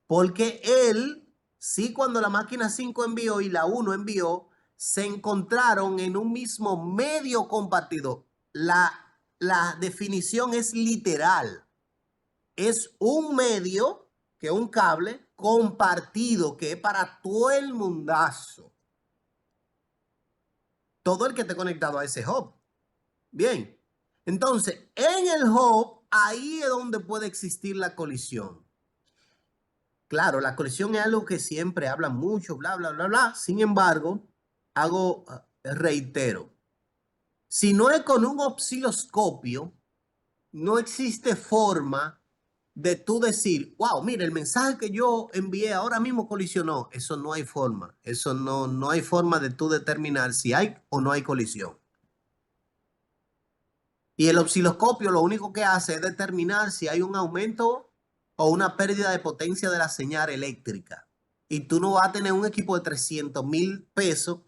A: Porque él, sí, cuando la máquina 5 envió y la 1 envió, se encontraron en un mismo medio compartido. La definición es literal. Es un medio, que es un cable compartido, que es para todo el mundazo. Todo el que esté conectado a ese hub. Bien. Entonces, en el hub, ahí es donde puede existir la colisión. Claro, la colisión es algo que siempre hablan mucho, bla, bla, bla, bla. Sin embargo, reitero, si no es con un osciloscopio, no existe forma de tú decir, wow, mira, el mensaje que yo envié ahora mismo colisionó. Eso no hay forma. Eso no hay forma de tú determinar si hay o no hay colisión. Y el osciloscopio lo único que hace es determinar si hay un aumento o una pérdida de potencia de la señal eléctrica. Y tú no vas a tener un equipo de 300,000 pesos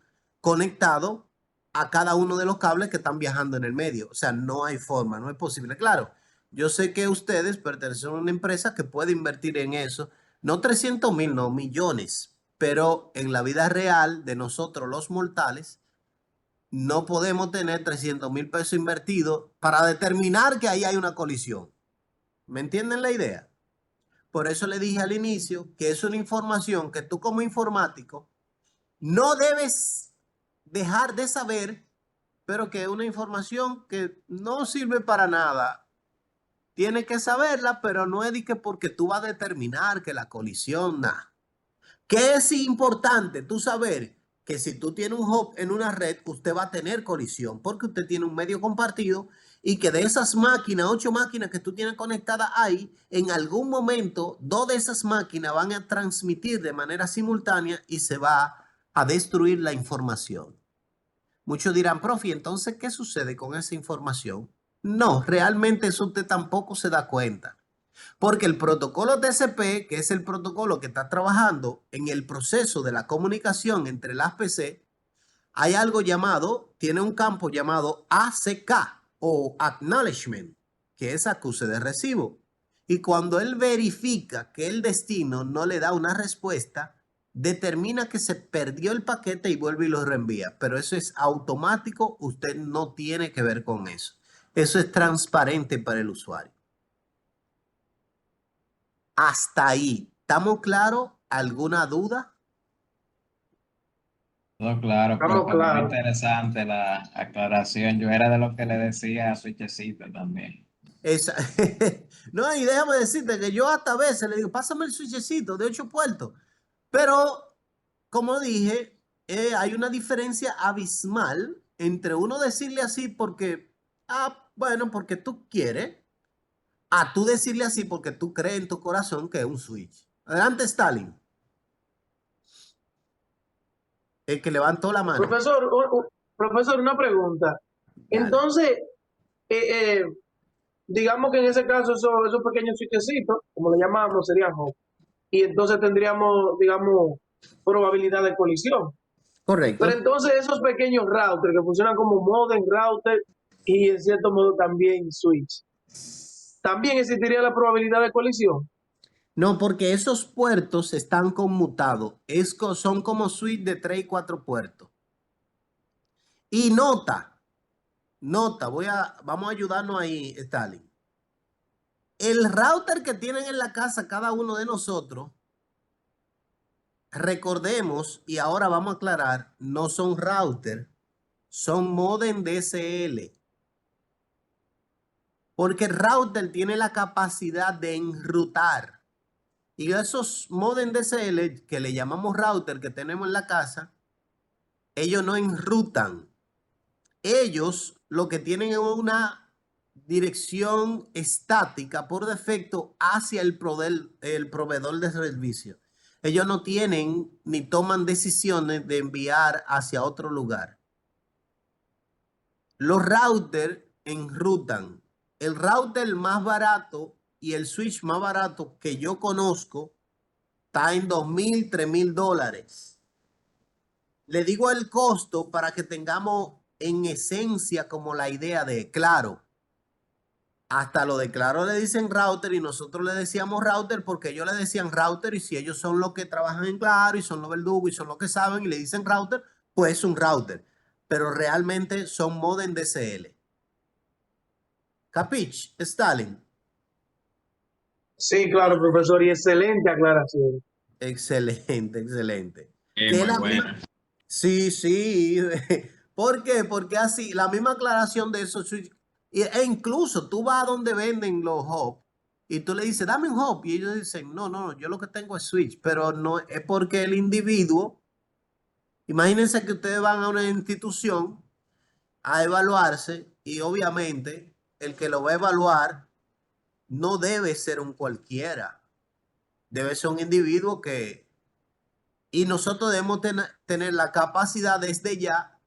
A: conectado a cada uno de los cables que están viajando en el medio. O sea, no hay forma, no es posible. Claro, yo sé que ustedes pertenecen a una empresa que puede invertir en eso. No 300,000, no millones. Pero en la vida real de nosotros los mortales, no podemos tener 300,000 pesos invertidos para determinar que ahí hay una colisión. ¿Me entienden la idea? Por eso le dije al inicio que es una información que tú como informático no debes dejar de saber, pero que es una información que no sirve para nada. Tienes que saberla, pero no es de que porque tú vas a determinar que la colisión, nada. ¿Qué es importante? Tú saber que si tú tienes un hub en una red, usted va a tener colisión porque usted tiene un medio compartido y que de esas máquinas, 8 máquinas que tú tienes conectadas ahí, en algún momento, 2 de esas máquinas van a transmitir de manera simultánea y se va a destruir la información. Muchos dirán, profe, entonces, ¿qué sucede con esa información? No, realmente eso usted tampoco se da cuenta. Porque el protocolo TCP, que es el protocolo que está trabajando en el proceso de la comunicación entre las PC, hay algo llamado, tiene un campo llamado ACK o Acknowledgement, que es acuse de recibo. Y cuando él verifica que el destino no le da una respuesta, determina que se perdió el paquete y vuelve y lo reenvía. Pero eso es automático, usted no tiene que ver con eso. Eso es transparente para el usuario. Hasta ahí. ¿Estamos claros? ¿Alguna duda?
B: Todo claro,
E: Estamos
B: profe, muy
E: claros.
B: interesante la aclaración. Yo era de lo que le decía a Switchecito también.
A: Esa- No, y déjame decirte que yo hasta a veces le digo, pásame el switchecito de 8 puertos. Pero, como dije, hay una diferencia abismal entre uno decirle así porque, bueno, porque tú quieres, a tú decirle así porque tú crees en tu corazón que es un switch. Adelante, Stalin, el que levantó la mano.
E: Profesor, una pregunta.
A: Dale.
E: Entonces, eh, digamos que en ese caso esos pequeños switchecitos, como le llamamos, serían hub. Y entonces tendríamos, digamos, probabilidad de colisión. Pero
A: Correcto.
E: entonces esos pequeños routers que funcionan como modem, router y en cierto modo también switch, ¿también existiría la probabilidad de colisión?
A: No, porque esos puertos están conmutados. Son como suite de 3 y 4 puertos. Y nota, vamos a ayudarnos ahí, Stalin. El router que tienen en la casa cada uno de nosotros, recordemos, y ahora vamos a aclarar, no son router, son modem DSL. Porque el router tiene la capacidad de enrutar. Y esos modem DSL que le llamamos router que tenemos en la casa, ellos no enrutan. Ellos lo que tienen es una dirección estática por defecto hacia el proveedor de servicio. Ellos no tienen ni toman decisiones de enviar hacia otro lugar. Los routers enrutan. El router más barato y el switch más barato que yo conozco está en $2,000, $3,000. Le digo el costo para que tengamos en esencia como la idea de claro. Hasta lo de claro le dicen router y nosotros le decíamos router porque ellos le decían router y si ellos son los que trabajan en claro y son los verdugos y son los que saben y le dicen router, pues es un router. Pero realmente son modem DSL. ¿Capich, Stalin?
E: Sí, claro, profesor, y excelente aclaración.
A: Excelente, excelente.
B: Sí,
A: Que es
B: muy
A: la
B: bueno.
A: misma. Sí, sí. ¿Por qué? Porque así, la misma aclaración de eso. E incluso tú vas a donde venden los hubs y tú le dices, dame un hub. Y ellos dicen, no, no, yo lo que tengo es switch. Pero no es porque el individuo, imagínense que ustedes van a una institución a evaluarse y obviamente el que lo va a evaluar no debe ser un cualquiera. Debe ser un individuo que... Y nosotros debemos tener la capacidad desde ya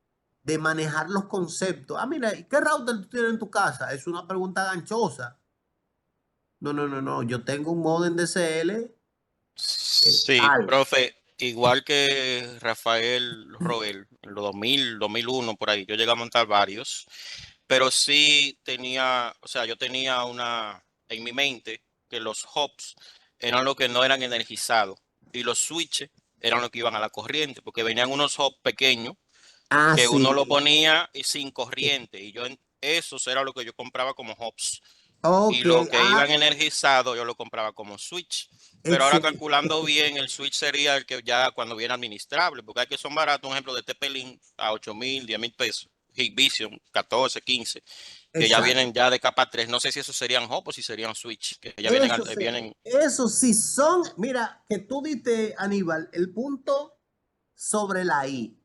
A: de manejar los conceptos. Ah, mira, ¿qué router tú tienes en tu casa? Es una pregunta ganchosa. No, no, no, no. Yo tengo un modem DSL
F: Sí,
A: tal.
F: profe, igual que Rafael Roel, en los 2000, 2001, por ahí, yo llegué a montar varios, pero sí tenía, o sea, yo tenía en mi mente que los hubs eran los que no eran energizados y los switches eran los que iban a la corriente, porque venían unos hubs pequeños
A: Ah,
F: que uno lo
A: sí.
F: ponía y sin corriente, y esos era lo que yo compraba como hubs. Y
A: Ok.
F: lo que
A: Ah,
F: iban energizado yo lo compraba como switch. Pero ahora
A: excelente.
F: calculando bien, el switch sería el que ya cuando viene administrable, porque hay que son baratos, un ejemplo de TP-Link a 8,000, 10,000 pesos. Hikvision, 14, 15, que ya
A: Exacto.
F: vienen ya de capa 3. No sé si esos serían hop o si serían switch, que ya vienen,
A: Eso sí.
F: vienen.
A: Eso sí son. Mira, que tú diste, Aníbal, el punto sobre la I.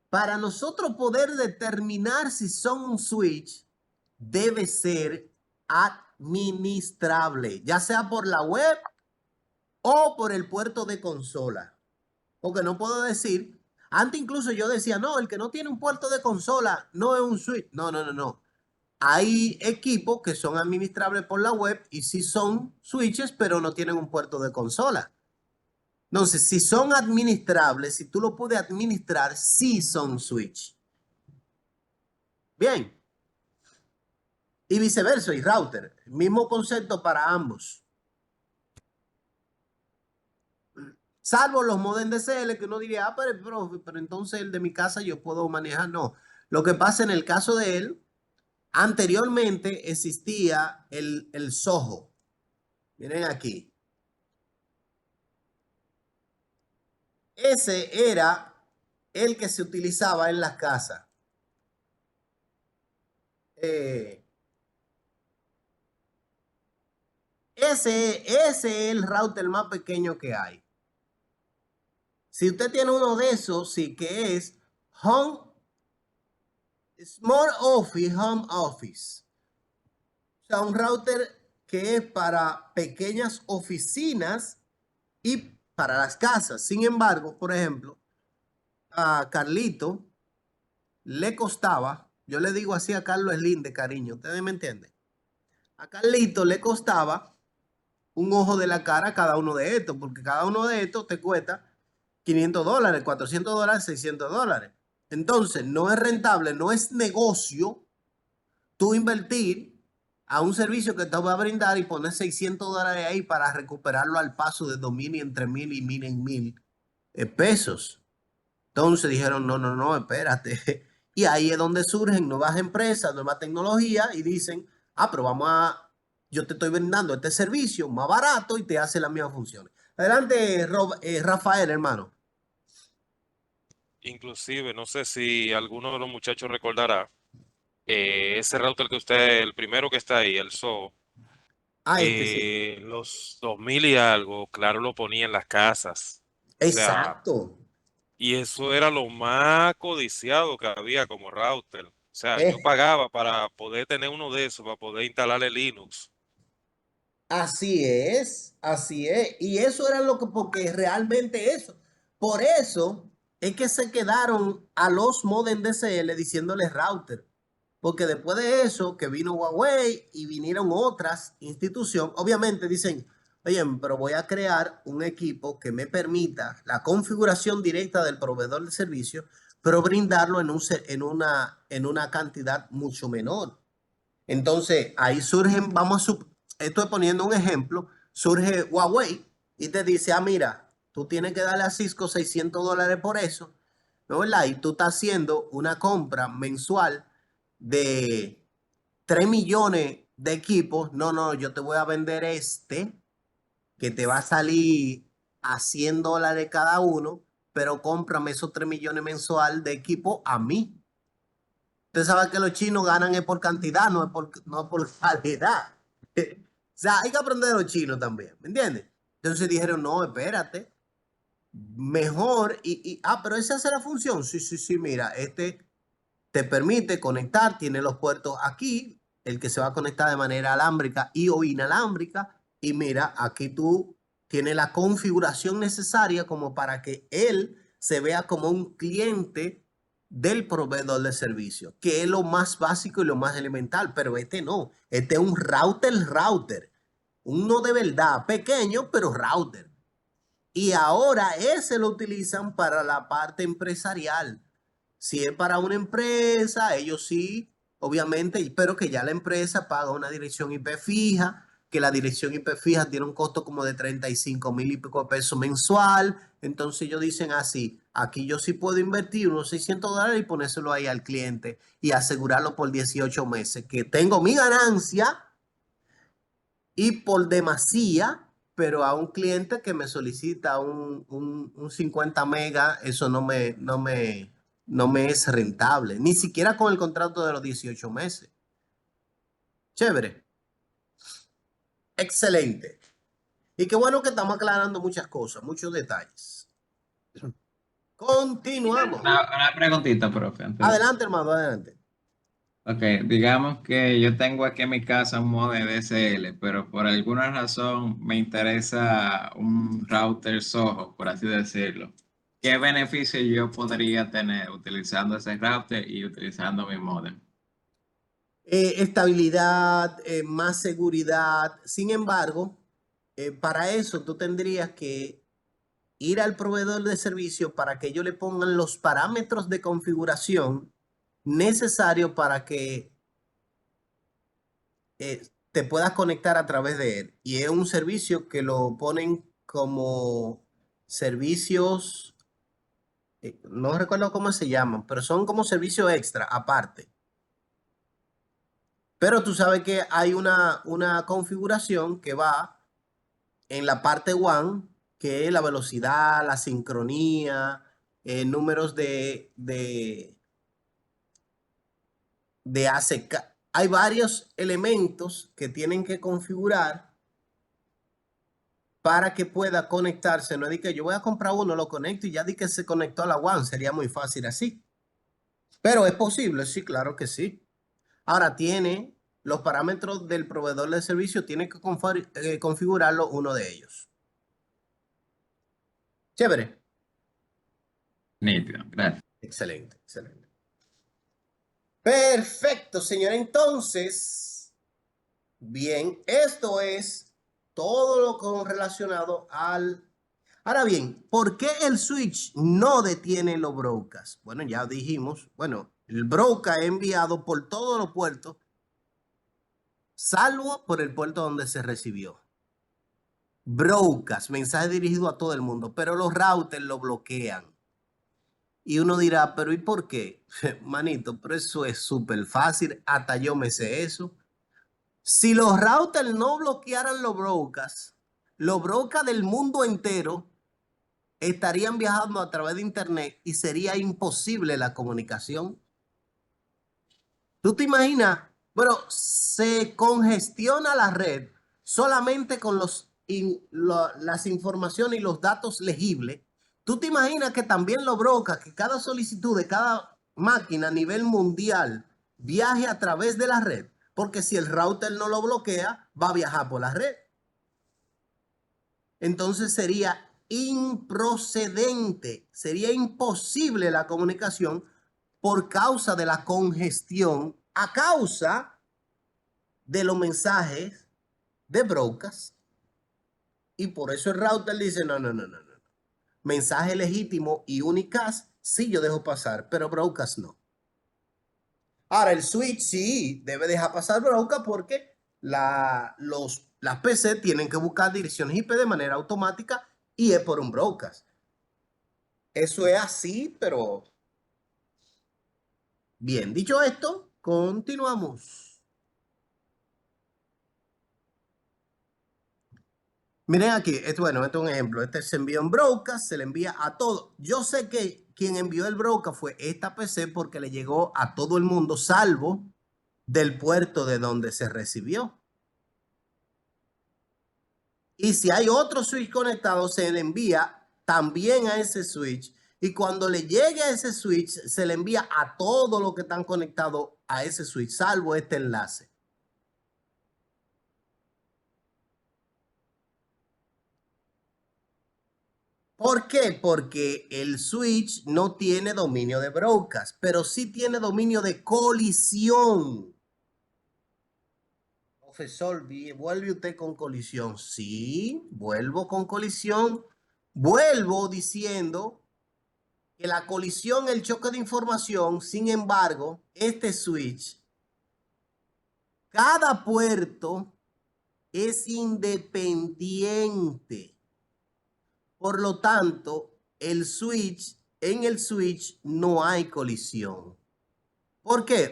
A: Para nosotros poder determinar si son un switch, debe ser administrable, ya sea por la web o por el puerto de consola. Porque no puedo decir, antes incluso yo decía, no, el que no tiene un puerto de consola no es un switch. No, no, no, no. Hay equipos que son administrables por la web y sí son switches, pero no tienen un puerto de consola. Entonces, si son administrables, si tú lo puedes administrar, sí son switch. Bien. Y viceversa, y router. Mismo concepto para ambos. Salvo los modems DSL que uno diría, ah, pero entonces el de mi casa yo puedo manejar. No. Lo que pasa en el caso de él, anteriormente existía el Soho. Miren aquí. Ese era el que se utilizaba en las casas. Eh, ese es el router más pequeño que hay. Si usted tiene uno de esos, sí que es Home Small Office, Home Office. O sea, un router que es para pequeñas oficinas y para las casas. Sin embargo, por ejemplo, a Carlito le costaba, yo le digo así a Carlos Slim de cariño, ustedes me entienden. A Carlito le costaba un ojo de la cara cada uno de estos, porque cada uno de estos te cuesta $500, $400, $600. Entonces, no es rentable, no es negocio tú invertir a un servicio que te va a brindar y poner $600 ahí para recuperarlo al paso de 2,000 y entre 1,000 y 1,000 en 1,000 pesos. Entonces dijeron, no, no, no, espérate. Y ahí es donde surgen nuevas empresas, nueva tecnología y dicen, ah, pero yo te estoy brindando este servicio más barato y te hace las mismas funciones. Adelante, Rafael, hermano.
D: Inclusive, no sé si alguno de los muchachos recordará, ese router que usted, el primero que está ahí, el SO,
A: Ah, este sí.
D: los 2000 y algo, claro, lo ponía en las casas. O sea,
A: Exacto.
D: y eso era lo más codiciado que había como router. O sea, yo
A: Eh,
D: pagaba para poder tener uno de esos, para poder instalarle Linux.
A: Así es, así es. Y eso era lo que, porque realmente eso. Por eso es que se quedaron a los modem DSL diciéndoles router. Porque después de eso, que vino Huawei y vinieron otras instituciones, obviamente dicen, oye, pero voy a crear un equipo que me permita la configuración directa del proveedor de servicio, pero brindarlo en una cantidad mucho menor. Entonces, ahí surgen, estoy poniendo un ejemplo, surge Huawei y te dice, ah, mira, tú tienes que darle a Cisco $600 por eso, ¿no? ¿Verdad? Y tú estás haciendo una compra mensual de 3 millones de equipos. No, no, yo te voy a vender este que te va a salir a $100 cada uno, pero cómprame esos 3 millones mensual de equipo a mí. Usted sabe que los chinos ganan es por cantidad, no por calidad. O sea, hay que aprender a los chinos también, ¿me entiendes? Entonces dijeron, no, espérate, mejor, pero esa hace la función. Sí, sí, sí, mira, este te permite conectar, tiene los puertos aquí, el que se va a conectar de manera alámbrica y o inalámbrica, y mira, aquí tú tienes la configuración necesaria como para que él se vea como un cliente del proveedor de servicio, que es lo más básico y lo más elemental, pero este no. Este es un router. Uno de verdad, pequeño, pero router. Y ahora ese lo utilizan para la parte empresarial. Si es para una empresa, ellos sí, obviamente, pero que ya la empresa paga una dirección IP fija, que la dirección IP fija tiene un costo como de 35,000 y pico de pesos mensual. Entonces ellos dicen así, aquí yo sí puedo invertir unos $600 y ponérselo ahí al cliente y asegurarlo por 18 meses, que tengo mi ganancia y por demasía, pero a un cliente que me solicita un 50 megas, eso no me es rentable, ni siquiera con el contrato de los 18 meses. Chévere, excelente. Y qué bueno que estamos aclarando muchas cosas, muchos detalles. Continuamos.
B: Una preguntita, profe.
A: Adelante, hermano, adelante.
B: Ok, digamos que yo tengo aquí en mi casa un modem DSL, pero por alguna razón me interesa un router Soho, por así decirlo. ¿Qué beneficio yo podría tener utilizando ese router y utilizando mi modem?
A: Estabilidad, más seguridad. Sin embargo, para eso tú tendrías que ir al proveedor de servicio para que ellos le pongan los parámetros de configuración necesarios para que te puedas conectar a través de él. Y es un servicio que lo ponen como servicios, no recuerdo cómo se llaman, pero son como servicio extra aparte. Pero tú sabes que hay una configuración que va en la parte one, que es la velocidad, la sincronía, números de ACK. Hay varios elementos que tienen que configurar para que pueda conectarse. No es de que yo voy a comprar uno, lo conecto y ya di que se conectó a la one. Sería muy fácil así. Pero es posible, sí, claro que sí. Ahora tiene los parámetros del proveedor de servicio, tiene que configurarlo uno de ellos. Chévere.
B: Nítido, gracias.
A: Excelente, excelente. Perfecto, señor. Entonces, bien, esto es todo lo con relacionado al... Ahora bien, ¿por qué el switch no detiene los broadcasts? Bueno, ya dijimos, bueno, el broadcast es enviado por todos los puertos, salvo por el puerto donde se recibió. Broadcast, mensaje dirigido a todo el mundo, pero los routers lo bloquean. Y uno dirá, pero ¿y por qué? Manito, pero eso es súper fácil, hasta yo me sé eso. Si los routers no bloquearan los broadcasts del mundo entero estarían viajando a través de internet y sería imposible la comunicación. ¿Tú te imaginas? Bueno, se congestiona la red solamente con las informaciones y los datos legibles. ¿Tú te imaginas que también lo broca, que cada solicitud de cada máquina a nivel mundial viaje a través de la red? Porque si el router no lo bloquea, va a viajar por la red. Entonces sería improcedente, sería imposible la comunicación por causa de la congestión, a causa de los mensajes de broadcast. Y por eso el router dice, no. Mensaje legítimo y unicast, sí yo dejo pasar, pero broadcast no. Ahora el switch sí debe dejar pasar broadcast porque las PC tienen que buscar direcciones IP de manera automática y es por un broadcast. Eso es así, pero bien, dicho esto, continuamos. Miren aquí, bueno, este es un ejemplo. Este se envía un broadcast, se le envía a todo. Yo sé que quien envió el broadcast fue esta PC porque le llegó a todo el mundo, salvo del puerto de donde se recibió. Y si hay otro switch conectado, se le envía también a ese switch. Y cuando le llegue a ese switch, se le envía a todos los que están conectados a ese switch, salvo este enlace. ¿Por qué? Porque el switch no tiene dominio de broadcast, pero sí tiene dominio de colisión. Profesor, ¿vuelve usted con colisión? Sí, vuelvo con colisión. Vuelvo diciendo que la colisión, el choque de información, sin embargo, este switch, cada puerto es independiente. Por lo tanto, en el switch no hay colisión. ¿Por qué?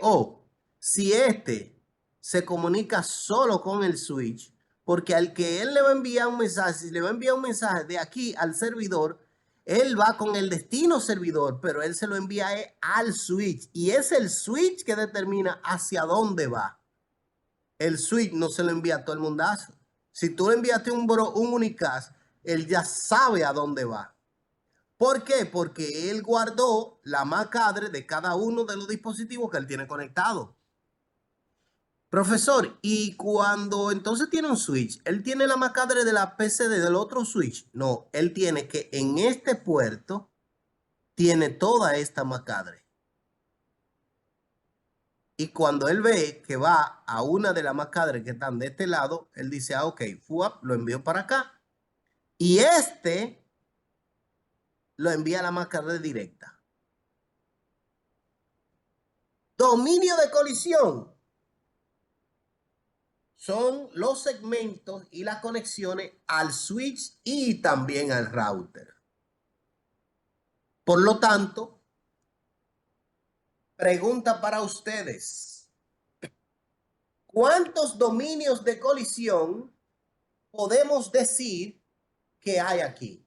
A: Si este se comunica solo con el switch, porque al que él le va a enviar un mensaje, si le va a enviar un mensaje de aquí al servidor, él va con el destino servidor, pero él se lo envía al switch y es el switch que determina hacia dónde va. El switch no se lo envía a todo el mundazo. Si tú le enviaste un unicast, él ya sabe a dónde va. ¿Por qué? Porque él guardó la MAC address de cada uno de los dispositivos que él tiene conectado. Profesor, y cuando entonces tiene un switch, ¿él tiene la MAC address de la PCD del otro switch? No, él tiene que en este puerto tiene toda esta MAC address. Y cuando él ve que va a una de las MAC address que están de este lado, él dice, ok, FUAP, lo envío para acá. Y este lo envía a la MAC address directa. Dominio de colisión son los segmentos y las conexiones al switch y también al router. Por lo tanto, pregunta para ustedes. ¿Cuántos dominios de colisión podemos decir que hay aquí?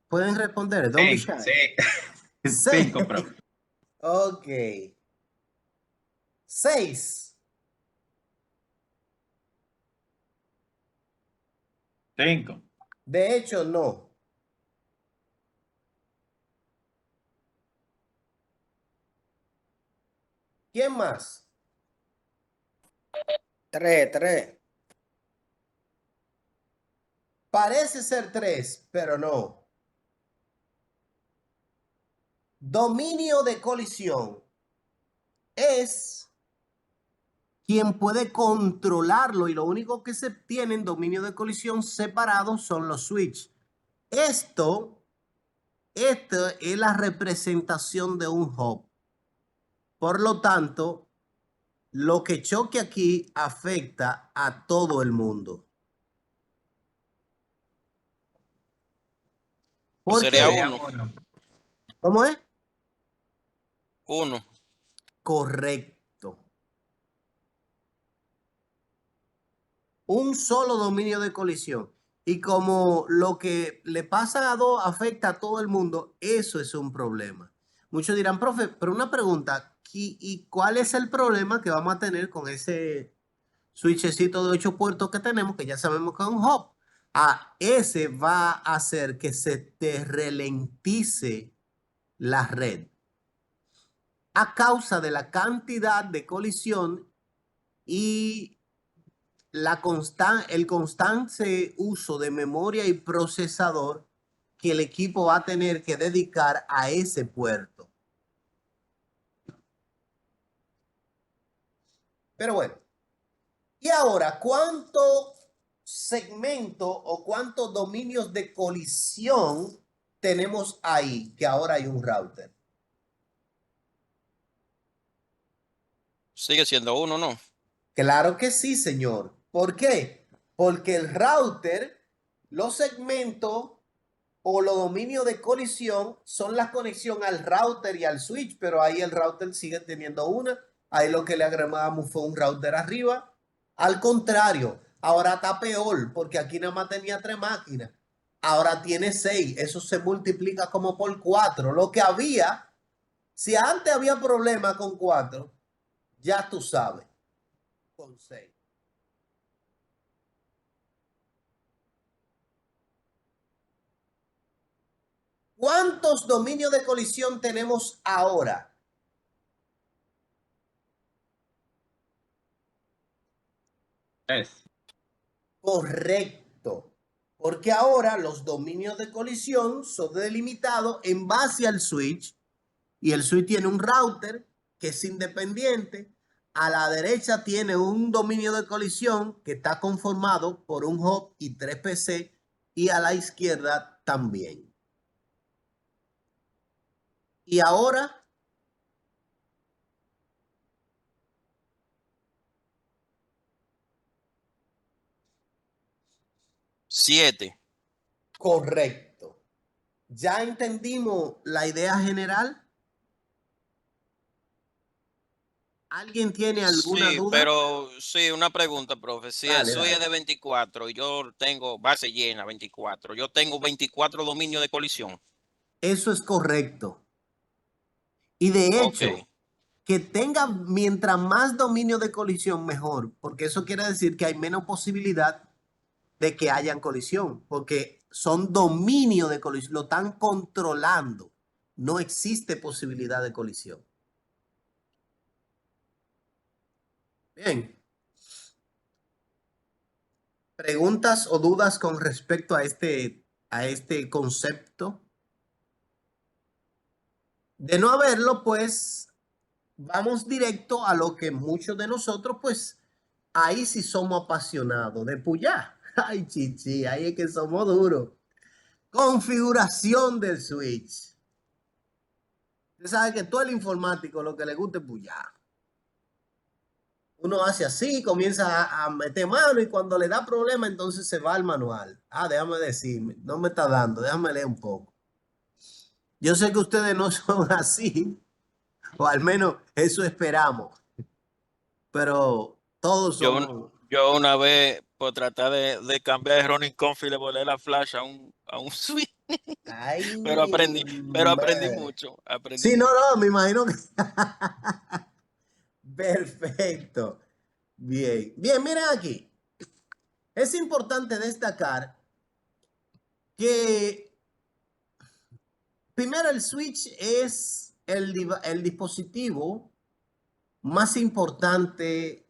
A: Pueden responder. Don't be
B: Sí,
A: shy.
B: sí. 5, profe.
A: Ok. 6.
B: 5.
A: De hecho, no. ¿Quién más?
G: 3.
A: Parece ser 3, pero no. Dominio de colisión es quien puede controlarlo y lo único que se tiene en dominio de colisión separado son los switches. Esto es la representación de un hub. Por lo tanto, lo que choque aquí afecta a todo el mundo. ¿Por
F: Sería
A: qué?
F: 1.
A: ¿Cómo es?
F: 1.
A: Correcto. Un solo dominio de colisión. Y como lo que le pasa a dos afecta a todo el mundo, eso es un problema. Muchos dirán, profe, pero una pregunta, ¿y cuál es el problema que vamos a tener con ese switchecito de 8 puertos que tenemos, que ya sabemos que es un hub? Ese va a hacer que se te ralentice la red a causa de la cantidad de colisión y el constante uso de memoria y procesador que el equipo va a tener que dedicar a ese puerto. Pero bueno, y ahora, ¿cuántos segmentos o cuántos dominios de colisión tenemos ahí que ahora hay un router?
F: Sigue siendo 1, ¿no?
A: Claro que sí, señor. ¿Por qué? Porque el router, los segmentos o los dominios de colisión son la conexión al router y al switch, pero ahí el router sigue teniendo una. Ahí lo que le agregamos fue un router arriba. Al contrario, ahora está peor porque aquí nada más tenía 3 máquinas. Ahora tiene 6. Eso se multiplica como por 4. Lo que había, si antes había problema con 4, ya tú sabes, con 6. ¿Cuántos dominios de colisión tenemos ahora?
B: Es.
A: Correcto. Porque ahora los dominios de colisión son delimitados en base al switch y el switch tiene un router que es independiente. A la derecha tiene un dominio de colisión que está conformado por un hub y 3 PC y a la izquierda también. Y ahora
F: 7.
A: correcto. ¿Ya entendimos la idea general? ¿Alguien tiene alguna
F: Sí,
A: duda?
F: pero sí, una pregunta, profe. Si el
A: Dale,
F: suyo es
A: dale.
F: de 24 y yo tengo base llena 24, yo tengo 24 dominios de colisión.
A: Eso es correcto. Y de
F: Ok,
A: hecho, que tenga mientras más dominio de colisión, mejor, porque eso quiere decir que hay menos posibilidad de que hayan colisión, porque son dominio de colisión, lo están controlando. No existe posibilidad de colisión. Bien. ¿Preguntas o dudas con respecto a este concepto? De no haberlo, pues vamos directo a lo que muchos de nosotros, pues ahí sí somos apasionados de puyá. Ay, chichi, ahí es que somos duros. Configuración del switch. Usted sabe que todo el informático lo que le gusta es puyá. Uno hace así, comienza a meter mano y cuando le da problema, entonces se va al manual. Ah, déjame decirme, no me está dando, déjame leer un poco. Yo sé que ustedes no son así, o al menos eso esperamos, pero todos
F: yo,
A: somos.
F: yo una vez por tratar de cambiar de Ronin Confi le volé la flash a un switch,
A: Ay,
F: pero
A: mi
F: aprendí
A: madre.
F: mucho, aprendí
A: Sí, no,
F: mucho.
A: no, me imagino que. Perfecto. Bien, bien, miren aquí. Es importante destacar que primero el switch es el dispositivo más importante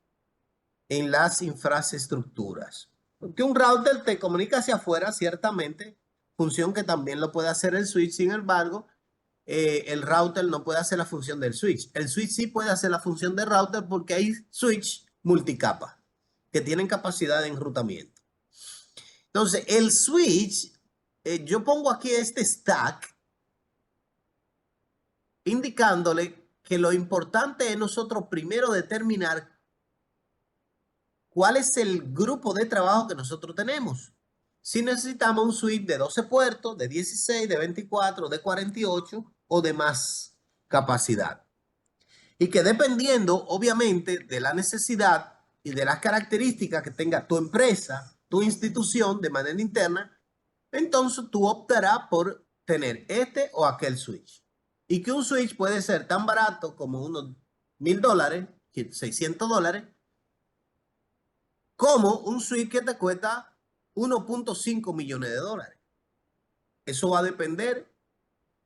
A: en las infraestructuras. Porque un router te comunica hacia afuera, ciertamente, función que también lo puede hacer el switch, sin embargo, el router no puede hacer la función del switch. El switch sí puede hacer la función del router porque hay switch multicapa que tienen capacidad de enrutamiento. Entonces, el switch, yo pongo aquí este stack indicándole que lo importante es nosotros primero determinar cuál es el grupo de trabajo que nosotros tenemos. Si necesitamos un switch de 12 puertos, de 16, de 24, de 48 o de más capacidad. Y que dependiendo, obviamente, de la necesidad y de las características que tenga tu empresa, tu institución de manera interna, entonces tú optarás por tener este o aquel switch. Y que un switch puede ser tan barato como unos $1,000, $600, como un switch que te cuesta 1.5 millones de dólares. Eso va a depender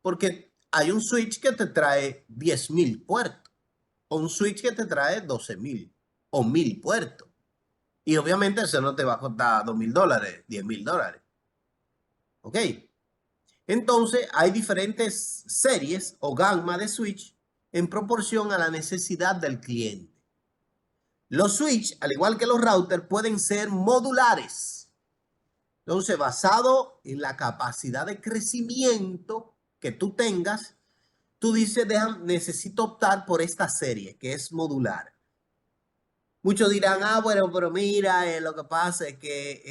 A: porque hay un switch que te trae 10,000 puertos o un switch que te trae 12,000 o 1,000 puertos. Y obviamente eso no te va a costar $2,000, $10,000. ¿Ok? Entonces hay diferentes series o gama de switch en proporción a la necesidad del cliente. Los switch, al igual que los routers, pueden ser modulares. Entonces, basado en la capacidad de crecimiento que tú tengas, tú dices, necesito optar por esta serie, que es modular. Muchos dirán, ah, bueno, pero mira, lo que pasa es que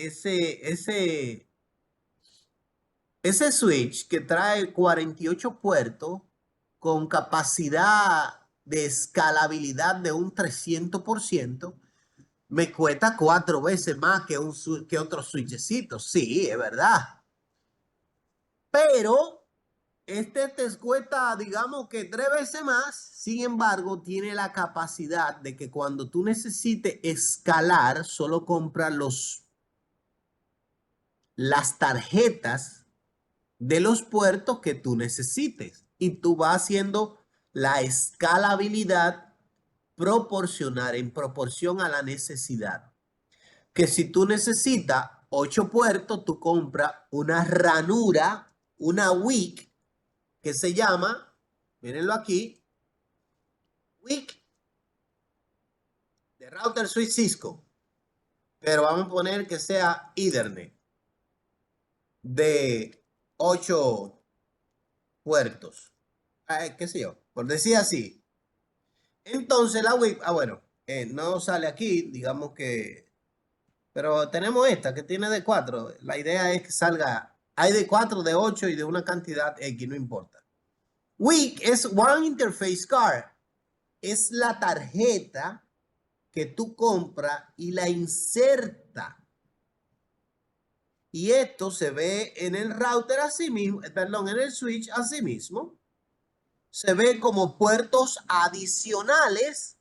A: ese switch que trae 48 puertos con capacidad de escalabilidad de un 300%, me cuesta 4 veces más que otros switchecitos. Sí, es verdad. Pero este te cuesta, digamos que 3 veces más. Sin embargo, tiene la capacidad de que cuando tú necesites escalar, solo compra las tarjetas de los puertos que tú necesites. Y tú vas haciendo la escalabilidad proporcional en proporción a la necesidad. Que si tú necesitas 8 puertos, tú compras una ranura, una WIC, que se llama, mírenlo aquí, WIC de router switch Cisco. Pero vamos a poner que sea Ethernet de 8 puertos. Qué sé yo, por decir así. Entonces la WIC, bueno, no sale aquí, digamos que, pero tenemos esta que tiene de 4. La idea es que salga, hay de 4, de 8 y de una cantidad X, no importa. WIC es One Interface Card. Es la tarjeta que tú compras y la inserta. Y esto se ve en el router así mismo, perdón, en el switch así mismo. Se ve como puertos adicionales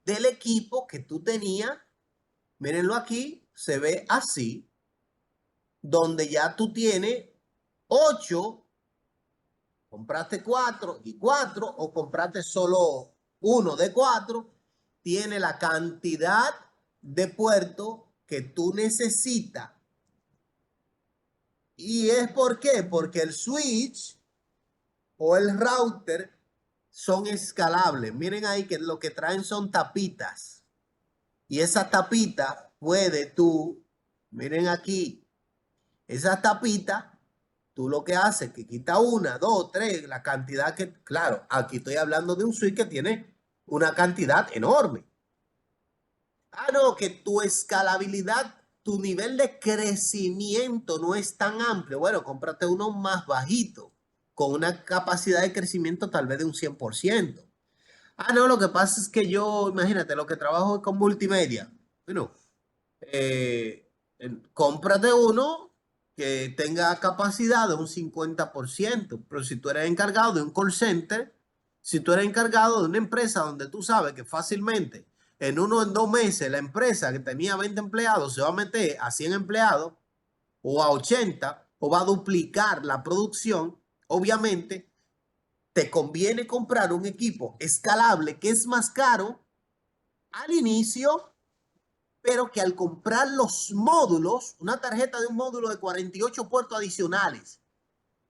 A: del equipo que tú tenías. Mírenlo aquí, se ve así, donde ya tú tienes 8, compraste 4 y 4, o compraste solo uno de 4, tiene la cantidad de puertos que tú necesitas. ¿Y es por qué? Porque el switch o el router son escalables. Miren ahí que lo que traen son tapitas. Y esa tapita puede tú, miren aquí, esa tapita, tú lo que haces es que quita 1, 2, 3, la cantidad que, claro, aquí estoy hablando de un switch que tiene una cantidad enorme. No, que tu escalabilidad, tu nivel de crecimiento no es tan amplio. Bueno, cómprate uno más bajito, con una capacidad de crecimiento tal vez de un 100%. No, lo que pasa es que yo, imagínate, lo que trabajo es con multimedia. Bueno, cómprate uno que tenga capacidad de un 50%. Pero si tú eres encargado de un call center, si tú eres encargado de una empresa donde tú sabes que fácilmente en 1 o en 2 meses la empresa que tenía 20 empleados se va a meter a 100 empleados o a 80 o va a duplicar la producción, obviamente te conviene comprar un equipo escalable que es más caro al inicio, pero que al comprar los módulos, una tarjeta de un módulo de 48 puertos adicionales,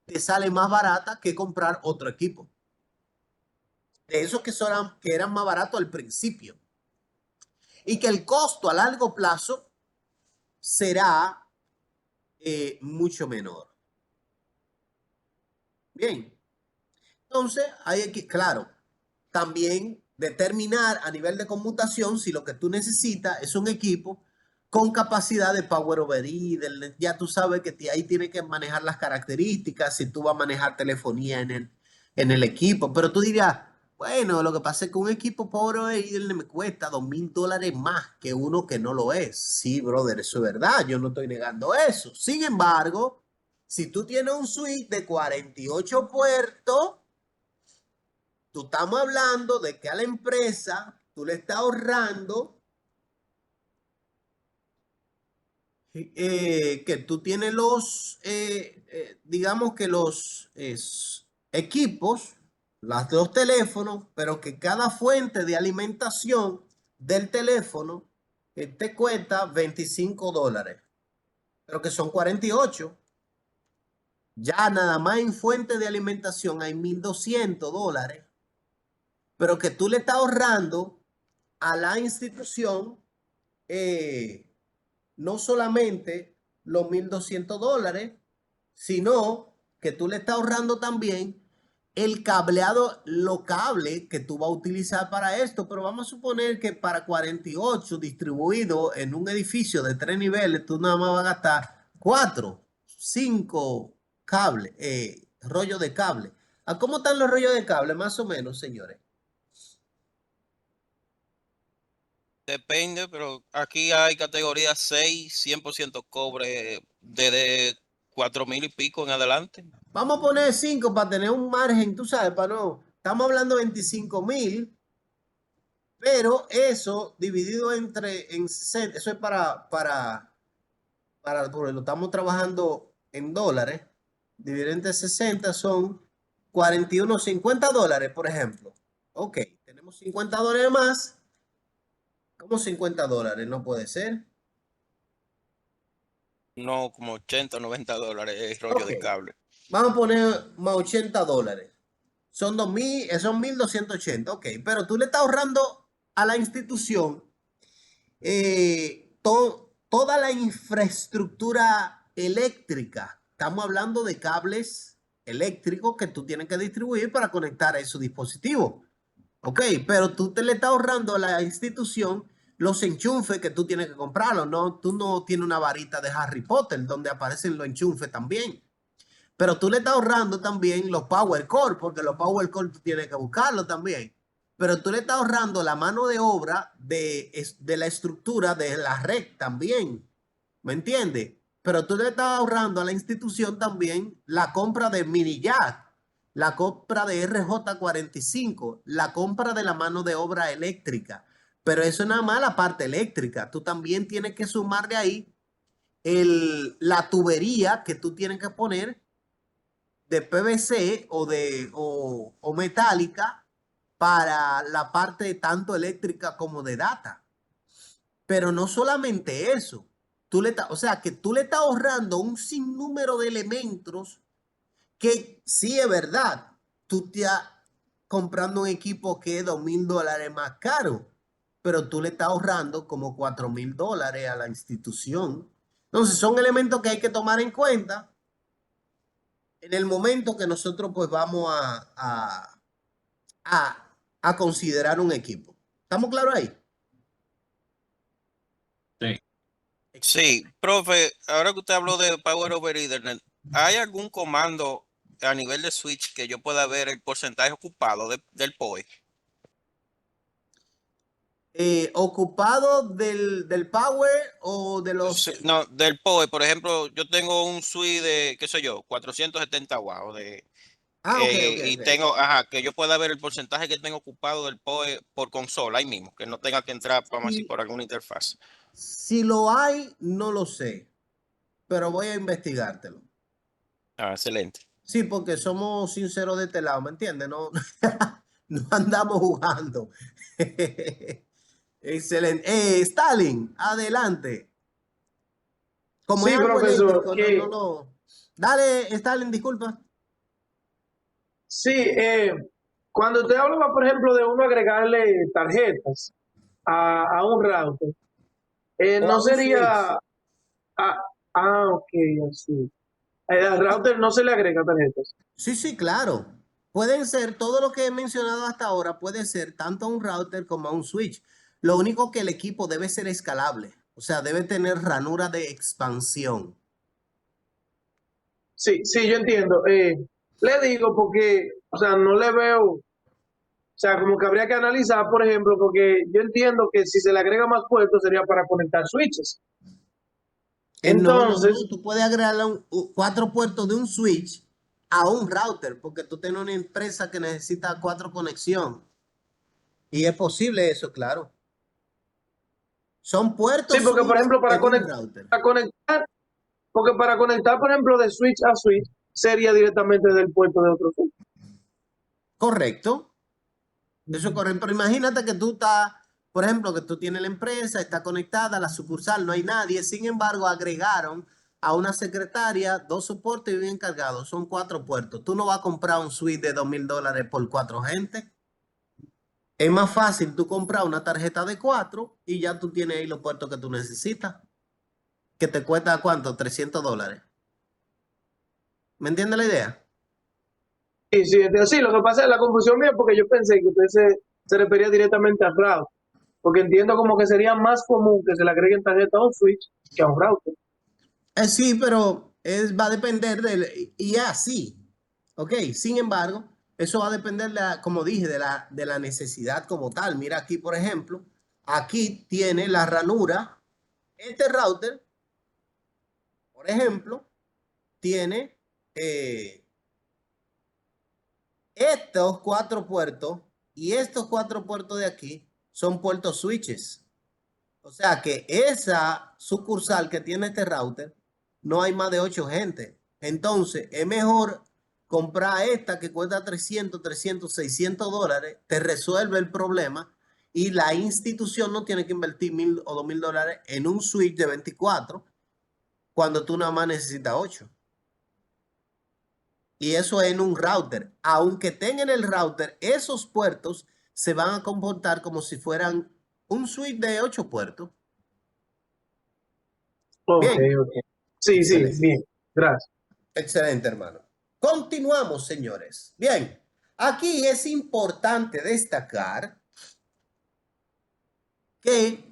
A: te sale más barata que comprar otro equipo. De esos que eran más baratos al principio. Y que el costo a largo plazo será mucho menor. Bien. Entonces, hay que, claro, también determinar a nivel de conmutación si lo que tú necesitas es un equipo con capacidad de Power over Ethernet. Ya tú sabes que ahí tienes que manejar las características, si tú vas a manejar telefonía en el equipo. Pero tú dirías, bueno, lo que pasa es que un equipo Power over Ethernet me cuesta $2,000 más que uno que no lo es. Sí, brother, eso es verdad, yo no estoy negando eso. Sin embargo, si tú tienes un switch de 48 puertos, tú estamos hablando de que a la empresa tú le estás ahorrando, que tú tienes digamos que los equipos, los teléfonos, pero que cada fuente de alimentación del teléfono te cuesta $25, pero que son 48. Ya nada más en fuente de alimentación hay $1,200, pero que tú le estás ahorrando a la institución no solamente los $1,200, sino que tú le estás ahorrando también el cableado, los cables que tú vas a utilizar para esto. Pero vamos a suponer que para 48 distribuido en un edificio de 3 niveles, tú nada más vas a gastar 4, 5 cables, rollos de cable. ¿A cómo están los rollos de cable? Más o menos, señores.
F: Depende, pero aquí hay categoría 6, 100% cobre, desde 4,000 y pico en adelante.
A: Vamos a poner 5 para tener un margen, tú sabes, para no. Estamos hablando de 25,000, pero eso dividido en 60, eso es porque lo estamos trabajando en dólares. dividir entre 60 son 41, $50, por ejemplo. Ok, tenemos $50 más. ¿Cómo $50? No puede ser.
F: No, como 80 o $90 el rollo
A: Ok,
F: de cable.
A: vamos a poner más $80. Son 2,000, son 1,280. Ok, pero tú le estás ahorrando a la institución toda la infraestructura eléctrica. Estamos hablando de cables eléctricos que tú tienes que distribuir para conectar a esos dispositivos. Ok, pero tú te le estás ahorrando a la institución los enchufes que tú tienes que comprarlos, ¿no? Tú no tienes una varita de Harry Potter donde aparecen los enchufes también. Pero tú le estás ahorrando también los power core, porque los power core tú tienes que buscarlos también. Pero tú le estás ahorrando la mano de obra de la estructura de la red también. ¿Me entiendes? Pero tú le estás ahorrando a la institución también la compra de mini jack, la compra de RJ45, la compra de la mano de obra eléctrica. Pero eso es nada más la parte eléctrica. Tú también tienes que sumarle ahí la tubería que tú tienes que poner de PVC o metálica para la parte tanto eléctrica como de data. Pero no solamente eso. O sea, que tú le estás ahorrando un sinnúmero de elementos que sí es verdad. Tú estás comprando un equipo que es $2,000 más caro, pero tú le estás ahorrando como $4,000 a la institución. Entonces, son elementos que hay que tomar en cuenta en el momento que nosotros pues vamos a considerar un equipo. ¿Estamos claros ahí?
B: Sí.
F: Sí, profe, ahora que usted habló de Power over Ethernet, ¿hay algún comando a nivel de switch que yo pueda ver el porcentaje ocupado del PoE?
A: ¿Ocupado del power o de los...
F: Sí, no, del PoE, por ejemplo, yo tengo un switch de, qué sé yo, 470 watts
A: Ok, ok,
F: y
A: ok.
F: tengo, ajá, que yo pueda ver el porcentaje que tengo ocupado del PoE por consola ahí mismo, que no tenga que entrar, vamos a decir,
A: Si,
F: por alguna interfaz.
A: si lo hay, no lo sé, pero voy a investigártelo.
F: Ah, excelente.
A: Sí, porque somos sinceros de este lado, ¿me entiendes? No, no andamos jugando. Excelente. Stalin, adelante. Como es
E: Sí,
A: algo
E: profesor,
A: eléctrico, no lo... Dale, Stalin, disculpa.
E: sí, cuando usted hablaba, por ejemplo, de uno agregarle tarjetas a un router,
A: O a
E: no
A: un switch.
E: sería, ah, ok, así. Al router no se le agrega tarjetas.
A: Sí, sí, claro. Pueden ser, todo lo que he mencionado hasta ahora puede ser tanto a un router como a un switch. Lo único que el equipo debe ser escalable, o sea, debe tener ranura de expansión.
E: Sí, sí, yo entiendo. Le digo porque, o sea, no le veo, o sea, como que habría que analizar, por ejemplo, porque yo entiendo que si se le agrega más puertos sería para conectar switches.
A: No, no,
E: Entonces,
A: no, tú puedes agregarle 4 puertos de un switch a un router, porque tú tienes una empresa que necesita 4 conexiones. Y es posible eso, claro. Son
E: sí,
A: puertos
E: porque por
A: switch
E: ejemplo,
A: en un router.
E: porque para conectar, por ejemplo, de switch a switch sería directamente del puerto de otro switch.
A: Correcto. Eso es
E: Ujú.
A: correcto. Pero imagínate que tú estás, por ejemplo, que tú tienes la empresa, está conectada, la sucursal, no hay nadie. Sin embargo, agregaron a una secretaria 2 soportes y un encargado. Son 4 puertos. Tú no vas a comprar un suite de $2,000 por 4 gente. Es más fácil tú comprar una tarjeta de 4 y ya tú tienes ahí los puertos que tú necesitas. Que te cuesta ¿cuánto? $300. ¿Me entiendes la idea?
E: Sí, sí, sí, lo que pasa es la confusión mía porque yo pensé que usted se refería directamente al router, porque entiendo como que sería más común que se le agreguen tarjeta a un switch que a un router.
A: Sí, pero va a depender y es así, ¿ok? Sin embargo, eso va a depender, como dije, de la necesidad como tal. Mira aquí, por ejemplo, aquí tiene la ranura. Este router, por ejemplo, tiene eh, estos 4 puertos y estos 4 puertos de aquí son puertos switches. O sea que esa sucursal que tiene este router, no hay más de 8 gente. Entonces, es mejor comprar esta que cuesta 300, 600 dólares, te resuelve el problema y la institución no tiene que invertir 1,000 o 2,000 dólares en un switch de 24 cuando tú nada más necesitas 8. Y eso es en un router. Aunque tengan el router, esos puertos se van a comportar como si fueran un switch de 8 puertos.
E: Ok,
A: Bien.
E: ok. Sí, sí,
A: Excelente.
E: bien. Gracias.
A: Excelente, hermano. Continuamos, señores. Bien, aquí es importante destacar que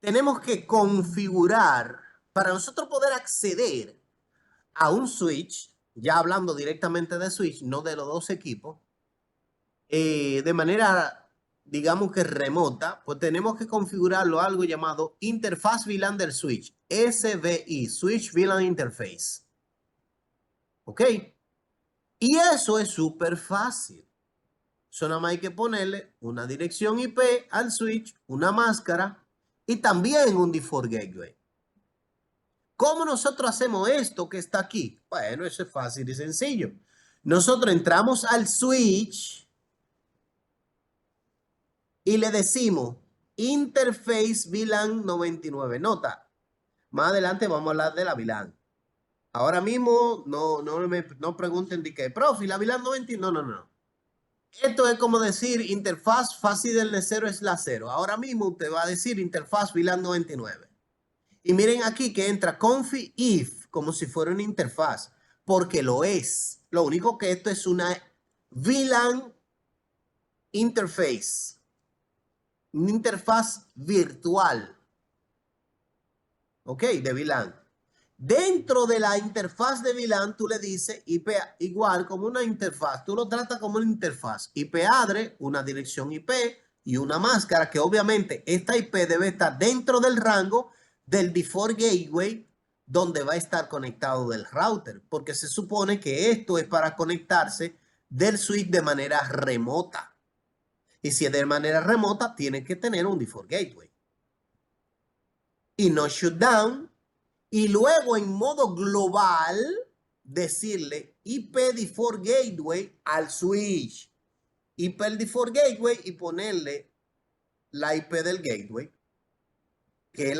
A: tenemos que configurar para nosotros poder acceder a un switch, ya hablando directamente de switch, no de los dos equipos, de manera, digamos que remota, pues tenemos que configurarlo algo llamado interfaz VLAN del switch, SVI, Switch VLAN Interface. ¿Ok? Y eso es súper fácil. Eso nada más hay que ponerle una dirección IP al switch, una máscara y también un default gateway. ¿Cómo nosotros hacemos esto que está aquí? Bueno, eso es fácil y sencillo. Nosotros entramos al switch y le decimos Interface VLAN 99. Nota, más adelante vamos a hablar de la VLAN. Ahora mismo no pregunten de qué, profe, la VLAN 99. No. Esto es como decir interfaz fácil del 0 es la 0. Ahora mismo usted va a decir interfaz VLAN 99. Y miren aquí que entra confi if como si fuera una interfaz, porque lo es. Lo único que esto es una VLAN interface, una interfaz virtual, ¿ok? De VLAN. Dentro de la interfaz de VLAN, tú le dices IP igual como una interfaz. Tú lo tratas como una interfaz. IP address, una dirección IP y una máscara que obviamente esta IP debe estar dentro del rango del default gateway donde va a estar conectado del router. Porque se supone que esto es para conectarse del switch de manera remota. Y si es de manera remota, tiene que tener un default gateway. Y no shutdown. Y luego en modo global decirle IP default gateway al switch. IP default gateway y ponerle la IP del gateway, que es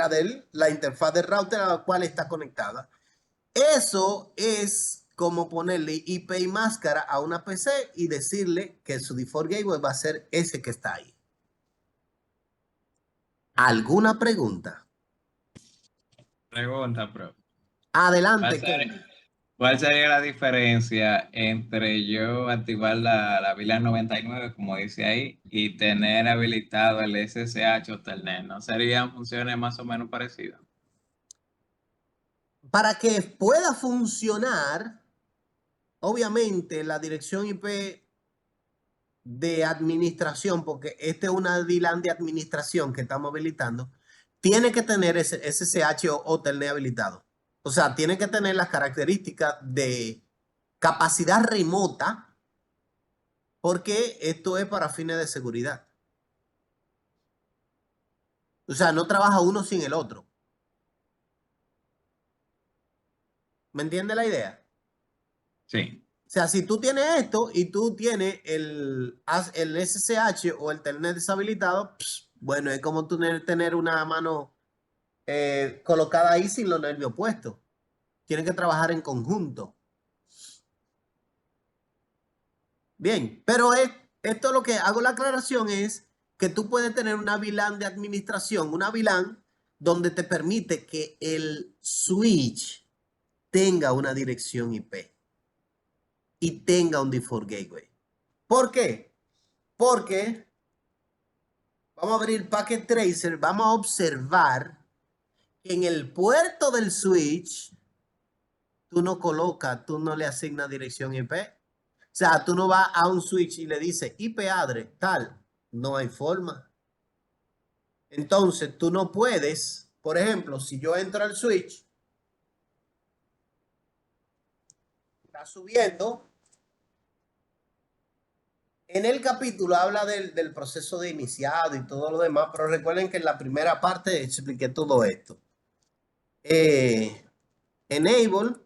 A: la interfaz del router a la cual está conectada. Eso es como ponerle IP y máscara a una PC y decirle que su default gateway va a ser ese que está ahí. ¿Alguna pregunta?
B: Pregunta, profe.
A: Adelante,
B: ¿Cuál
A: Kenny.
B: ¿Cuál sería la diferencia entre yo activar la VLAN 99, como dice ahí, y tener habilitado el SSH o Telnet? ¿No serían funciones más o menos parecidas?
A: Para que pueda funcionar, obviamente la dirección IP de administración, porque esta es una VLAN de administración que estamos habilitando, tiene que tener ese SSH o Telnet habilitado. O sea, tiene que tener las características de capacidad remota, porque esto es para fines de seguridad. O sea, no trabaja uno sin el otro. ¿Me entiende la idea?
B: Sí.
A: O sea, si tú tienes esto y tú tienes el SSH o el Telnet deshabilitado, bueno, es como tú tener una mano colocada ahí sin los nervios puestos. Tienen que trabajar en conjunto. Bien, pero esto lo que hago la aclaración es que tú puedes tener una VLAN de administración, una VLAN donde te permite que el switch tenga una dirección IP y tenga un default gateway. ¿Por qué? Porque vamos a abrir Packet Tracer, vamos a observar que en el puerto del switch tú no colocas, tú no le asignas dirección IP. O sea, tú no vas a un switch y le dices IP address tal, no hay forma. Entonces tú no puedes, por ejemplo, si yo entro al switch, está subiendo. En el capítulo habla del proceso de iniciado y todo lo demás, pero recuerden que en la primera parte expliqué todo esto. Enable,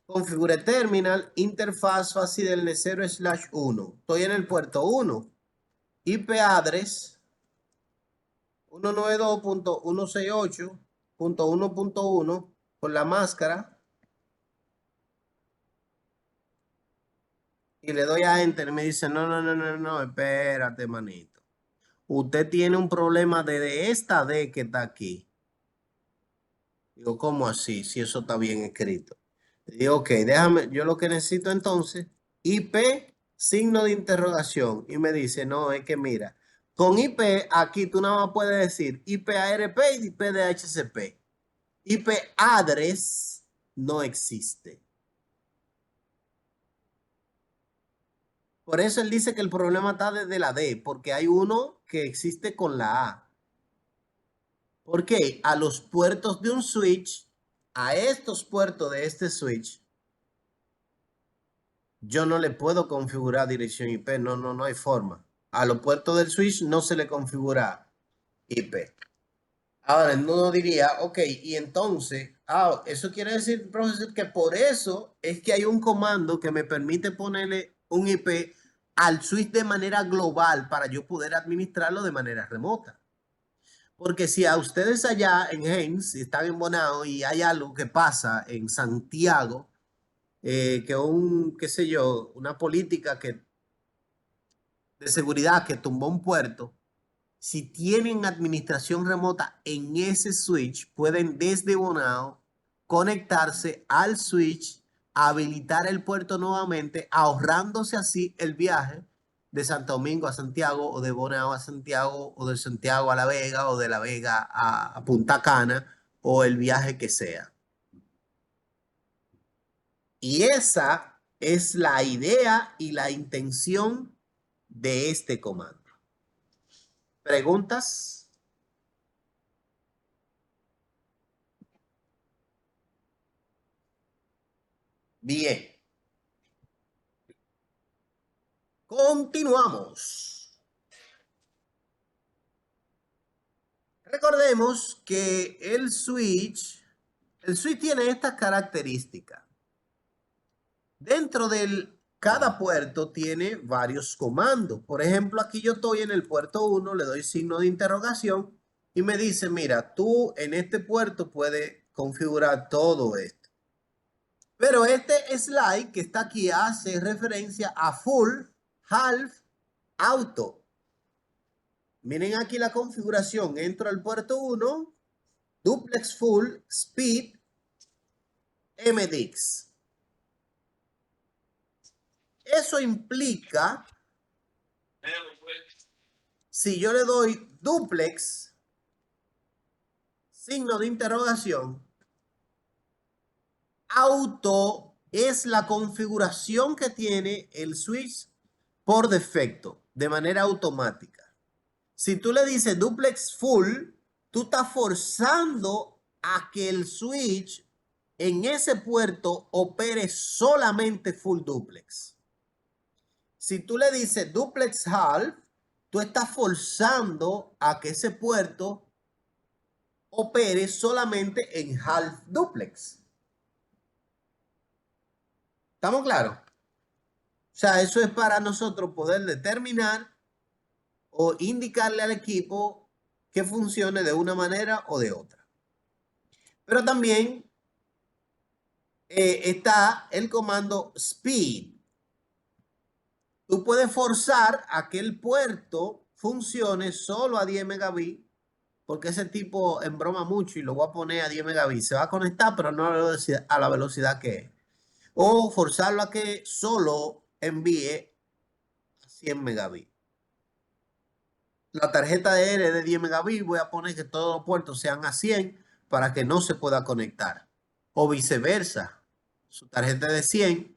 A: configure terminal, interfaz fácil del /1. Estoy en el puerto 1. IP address 192.168.1.1 con la máscara. Y le doy a enter y me dice, no, espérate, manito. Usted tiene un problema de esta D que está aquí. Digo, ¿cómo así? Si eso está bien escrito. Digo, ok, déjame, yo lo que necesito entonces, IP, signo de interrogación. Y me dice, no, es que mira, con IP aquí tú nada más puedes decir IP ARP y IP DHCP. IP address no existe. Por eso él dice que el problema está desde la D, porque hay uno que existe con la A. ¿Por qué? A los puertos de un switch, a estos puertos de este switch, yo no le puedo configurar dirección IP. No hay forma. A los puertos del switch no se le configura IP. Ahora, uno diría, ok, y entonces, eso quiere decir, profesor, que por eso es que hay un comando que me permite ponerle un IP al switch de manera global para yo poder administrarlo de manera remota. Porque si a ustedes allá en Hens están en Bonao y hay algo que pasa en Santiago, qué sé yo, una política de seguridad que tumbó un puerto, si tienen administración remota en ese switch, pueden desde Bonao conectarse al switch, habilitar el puerto nuevamente, ahorrándose así el viaje de Santo Domingo a Santiago o de Bonao a Santiago o de Santiago a La Vega o de La Vega a Punta Cana o el viaje que sea. Y esa es la idea y la intención de este comando. ¿Preguntas? Bien. Continuamos. Recordemos que el switch tiene estas características. Dentro de cada puerto tiene varios comandos. Por ejemplo, aquí yo estoy en el puerto 1, le doy signo de interrogación y me dice, mira, tú en este puerto puedes configurar todo esto. Pero este slide que está aquí hace referencia a full, half, auto. Miren aquí la configuración. Entro al puerto 1, duplex full, speed, MDX. Eso implica, si yo le doy duplex, signo de interrogación, auto es la configuración que tiene el switch por defecto, de manera automática. Si tú le dices duplex full, tú estás forzando a que el switch en ese puerto opere solamente full duplex. Si tú le dices duplex half, tú estás forzando a que ese puerto opere solamente en half duplex. ¿Estamos claros? O sea, eso es para nosotros poder determinar o indicarle al equipo que funcione de una manera o de otra. Pero también está el comando speed. Tú puedes forzar a que el puerto funcione solo a 10 megabits, porque ese tipo embroma mucho y lo voy a poner a 10 megabits. Se va a conectar, pero no a la velocidad que es. O forzarlo a que solo envíe a 100 megabits. La tarjeta de R de 10 megabits, voy a poner que todos los puertos sean a 100 para que no se pueda conectar. O viceversa. Su tarjeta de 100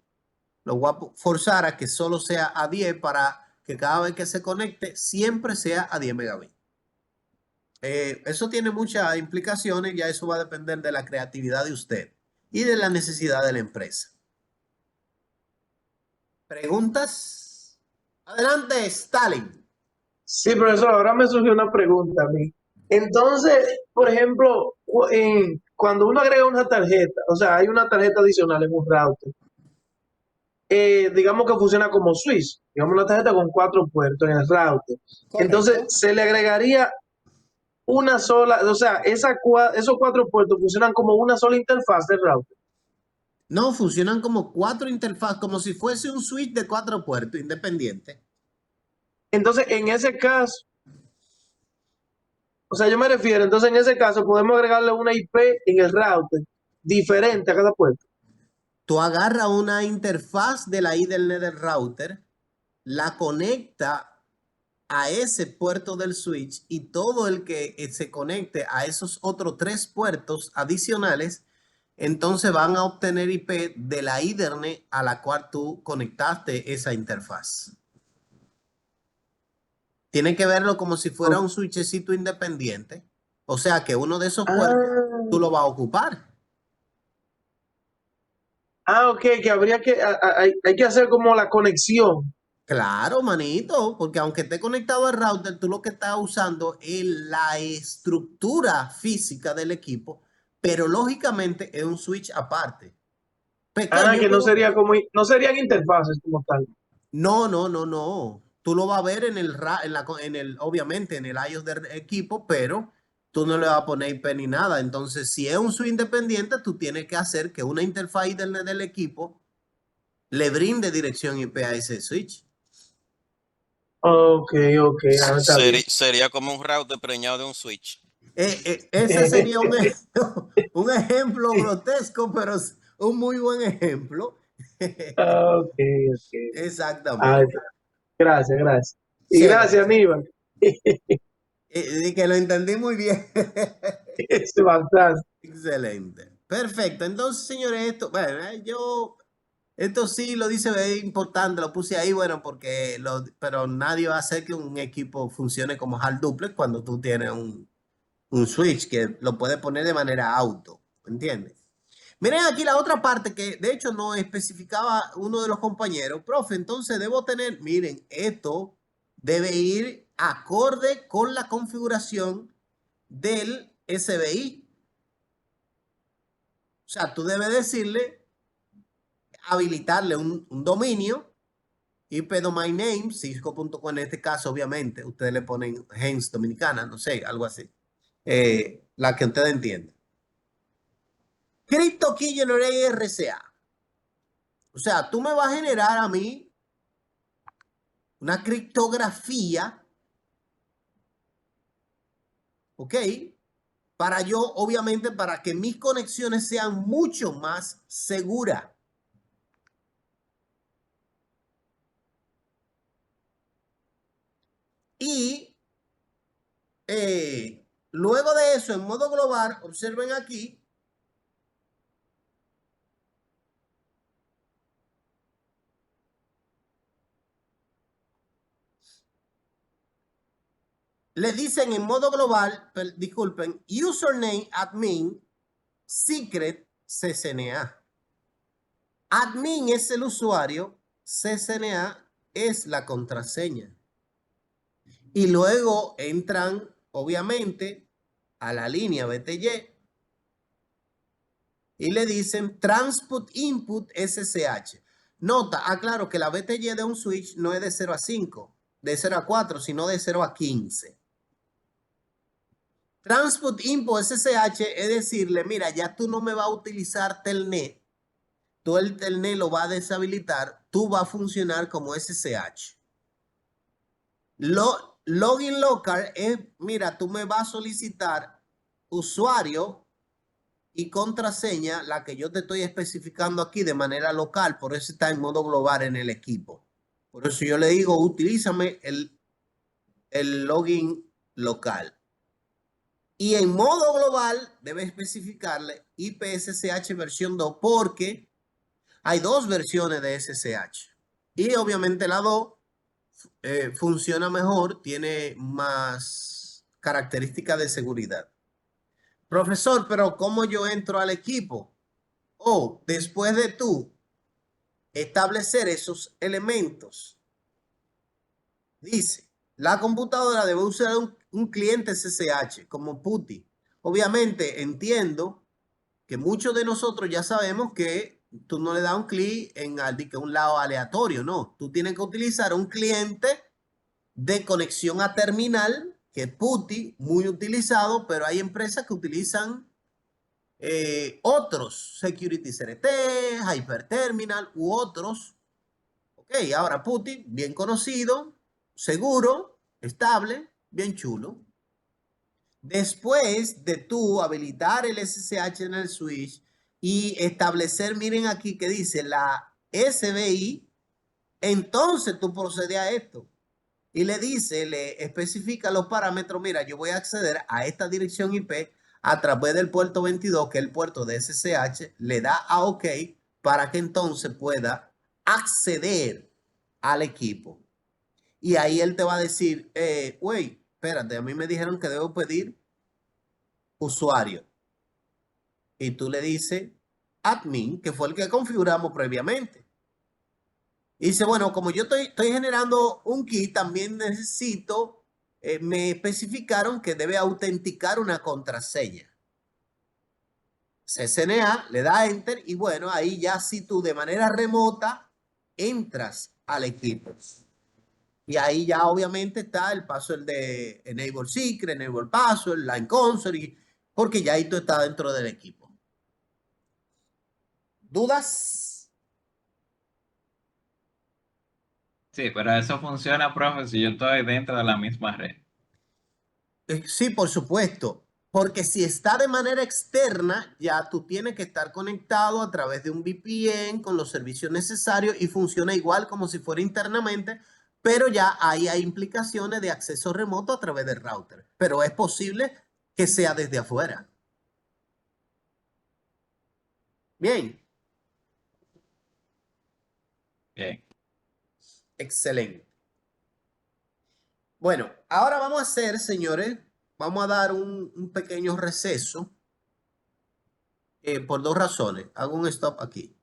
A: lo voy a forzar a que solo sea a 10 para que cada vez que se conecte siempre sea a 10 megabits. Eso tiene muchas implicaciones, ya eso va a depender de la creatividad de usted y de la necesidad de la empresa. ¿Preguntas? Adelante, Stalin.
E: Sí, profesor, ahora me surgió una pregunta a mí. Entonces, por ejemplo, cuando uno agrega una tarjeta, o sea, hay una tarjeta adicional en un router, digamos que funciona como switch, digamos una tarjeta con 4 puertos en el router. Entonces,
A: Correcto.
E: se le agregaría una sola, o sea, esos 4 puertos funcionan como una sola interfaz del router.
A: No, funcionan como 4 interfaces, como si fuese un switch de 4 puertos independiente.
E: Entonces, en ese caso, o sea, yo me refiero, entonces en ese caso podemos agregarle una IP en el router diferente a cada puerto.
A: Tú agarras una interfaz de la Ethernet del router, la conecta a ese puerto del switch y todo el que se conecte a esos otros 3 puertos adicionales, entonces van a obtener IP de la Ethernet a la cual tú conectaste esa interfaz. Tiene que verlo como si fuera un switchecito independiente. O sea que uno de esos puertos tú lo vas a ocupar.
E: Ok, que habría que, hay que hacer como la conexión.
A: Claro, manito, porque aunque esté conectado al router, tú lo que estás usando es la estructura física del equipo, pero lógicamente es un switch aparte. Pequeño,
E: Que no
A: pero
E: sería como, no serían interfaces como tal.
A: no, no, no, no. Tú lo vas a ver en el, obviamente en el iOS del equipo, pero tú no le vas a poner IP ni nada. Entonces, si es un switch independiente, tú tienes que hacer que una interfaz del equipo le brinde dirección IP a ese switch.
E: Ok, está bien.
F: Sería como un router preñado de un switch.
A: Ese sería un ejemplo grotesco, pero es un muy buen ejemplo.
E: Ok, ok. Ah,
A: Exactamente.
E: gracias, gracias. Y
A: Chévere,
E: gracias,
A: chévere.
E: Aníbal.
A: Y que lo entendí muy bien.
E: Es bastante.
A: Excelente. Perfecto. Entonces, señores, esto, bueno, esto sí lo dice, es importante, lo puse ahí, bueno, porque pero nadie va a hacer que un equipo funcione como hard duplex cuando tú tienes un switch que lo puedes poner de manera auto, ¿entiendes? Miren aquí la otra parte que de hecho no especificaba uno de los compañeros. Profe, entonces debo tener, miren, esto debe ir acorde con la configuración del SBI. O sea, tú debes decirle, habilitarle un dominio, IP domain name, cisco.com en este caso, obviamente, ustedes le ponen Gens Dominicana, no sé, algo así. La que ustedes entienden. Crypto Key Generate RCA. O sea, tú me vas a generar a mí una criptografía, ¿ok? Para yo, obviamente, para que mis conexiones sean mucho más seguras. Y luego de eso, en modo global, observen aquí, le dicen en modo global, disculpen, username admin secret CCNA. Admin es el usuario, CCNA es la contraseña. Y luego entran, obviamente, a la línea BTY y le dicen Transport Input SSH. Nota, aclaro que la BTY de un switch no es de 0 a 5, de 0 a 4, sino de 0 a 15. Transport Input SSH es decirle, mira, ya tú no me vas a utilizar Telnet, tú el Telnet lo vas a deshabilitar, tú vas a funcionar como SSH. Login local es, mira, tú me vas a solicitar usuario y contraseña, la que yo te estoy especificando aquí de manera local, por eso está en modo global en el equipo. Por eso yo le digo, utilízame el login local. Y en modo global debe especificarle IPSSH versión 2 porque hay 2 versiones de SSH. Y obviamente la 2 funciona mejor, tiene más características de seguridad. Profesor, pero ¿cómo yo entro al equipo? Después de tú establecer esos elementos, dice, la computadora debe usar un cliente SSH como PuTTY. Obviamente entiendo que muchos de nosotros ya sabemos que tú no le das un clic en un lado aleatorio, no. Tú tienes que utilizar un cliente de conexión a terminal, que es PuTTY, muy utilizado, pero hay empresas que utilizan otros, Security CRT, Hyperterminal u otros. Ok, ahora PuTTY, bien conocido, seguro, estable, bien chulo. Después de tú habilitar el SSH en el switch y establecer, miren aquí que dice la SBI, entonces tú procedes a esto y le dice, le especifica los parámetros. Mira, yo voy a acceder a esta dirección IP a través del puerto 22, que es el puerto de SSH, le da a OK para que entonces pueda acceder al equipo. Y ahí él te va a decir, güey, espérate, a mí me dijeron que debo pedir usuario. Y tú le dices admin, que fue el que configuramos previamente. Y dice, bueno, como yo estoy generando un key, también necesito, me especificaron que debe autenticar una contraseña. CCNA, le da enter y bueno, ahí ya si tú de manera remota entras al equipo. Y ahí ya obviamente está el paso el de Enable Secret, Enable Password, Line Console, porque ya ahí tú estás dentro del equipo. ¿Dudas?
B: Sí, pero eso funciona, profe, si yo estoy dentro de la misma red.
A: Sí, por supuesto. Porque si está de manera externa, ya tú tienes que estar conectado a través de un VPN con los servicios necesarios y funciona igual como si fuera internamente, pero ya ahí hay implicaciones de acceso remoto a través del router. Pero es posible que sea desde afuera. Bien,
B: Bien.
A: excelente. Bueno, ahora vamos a hacer, señores, vamos a dar un pequeño receso por dos razones. Hago un stop aquí.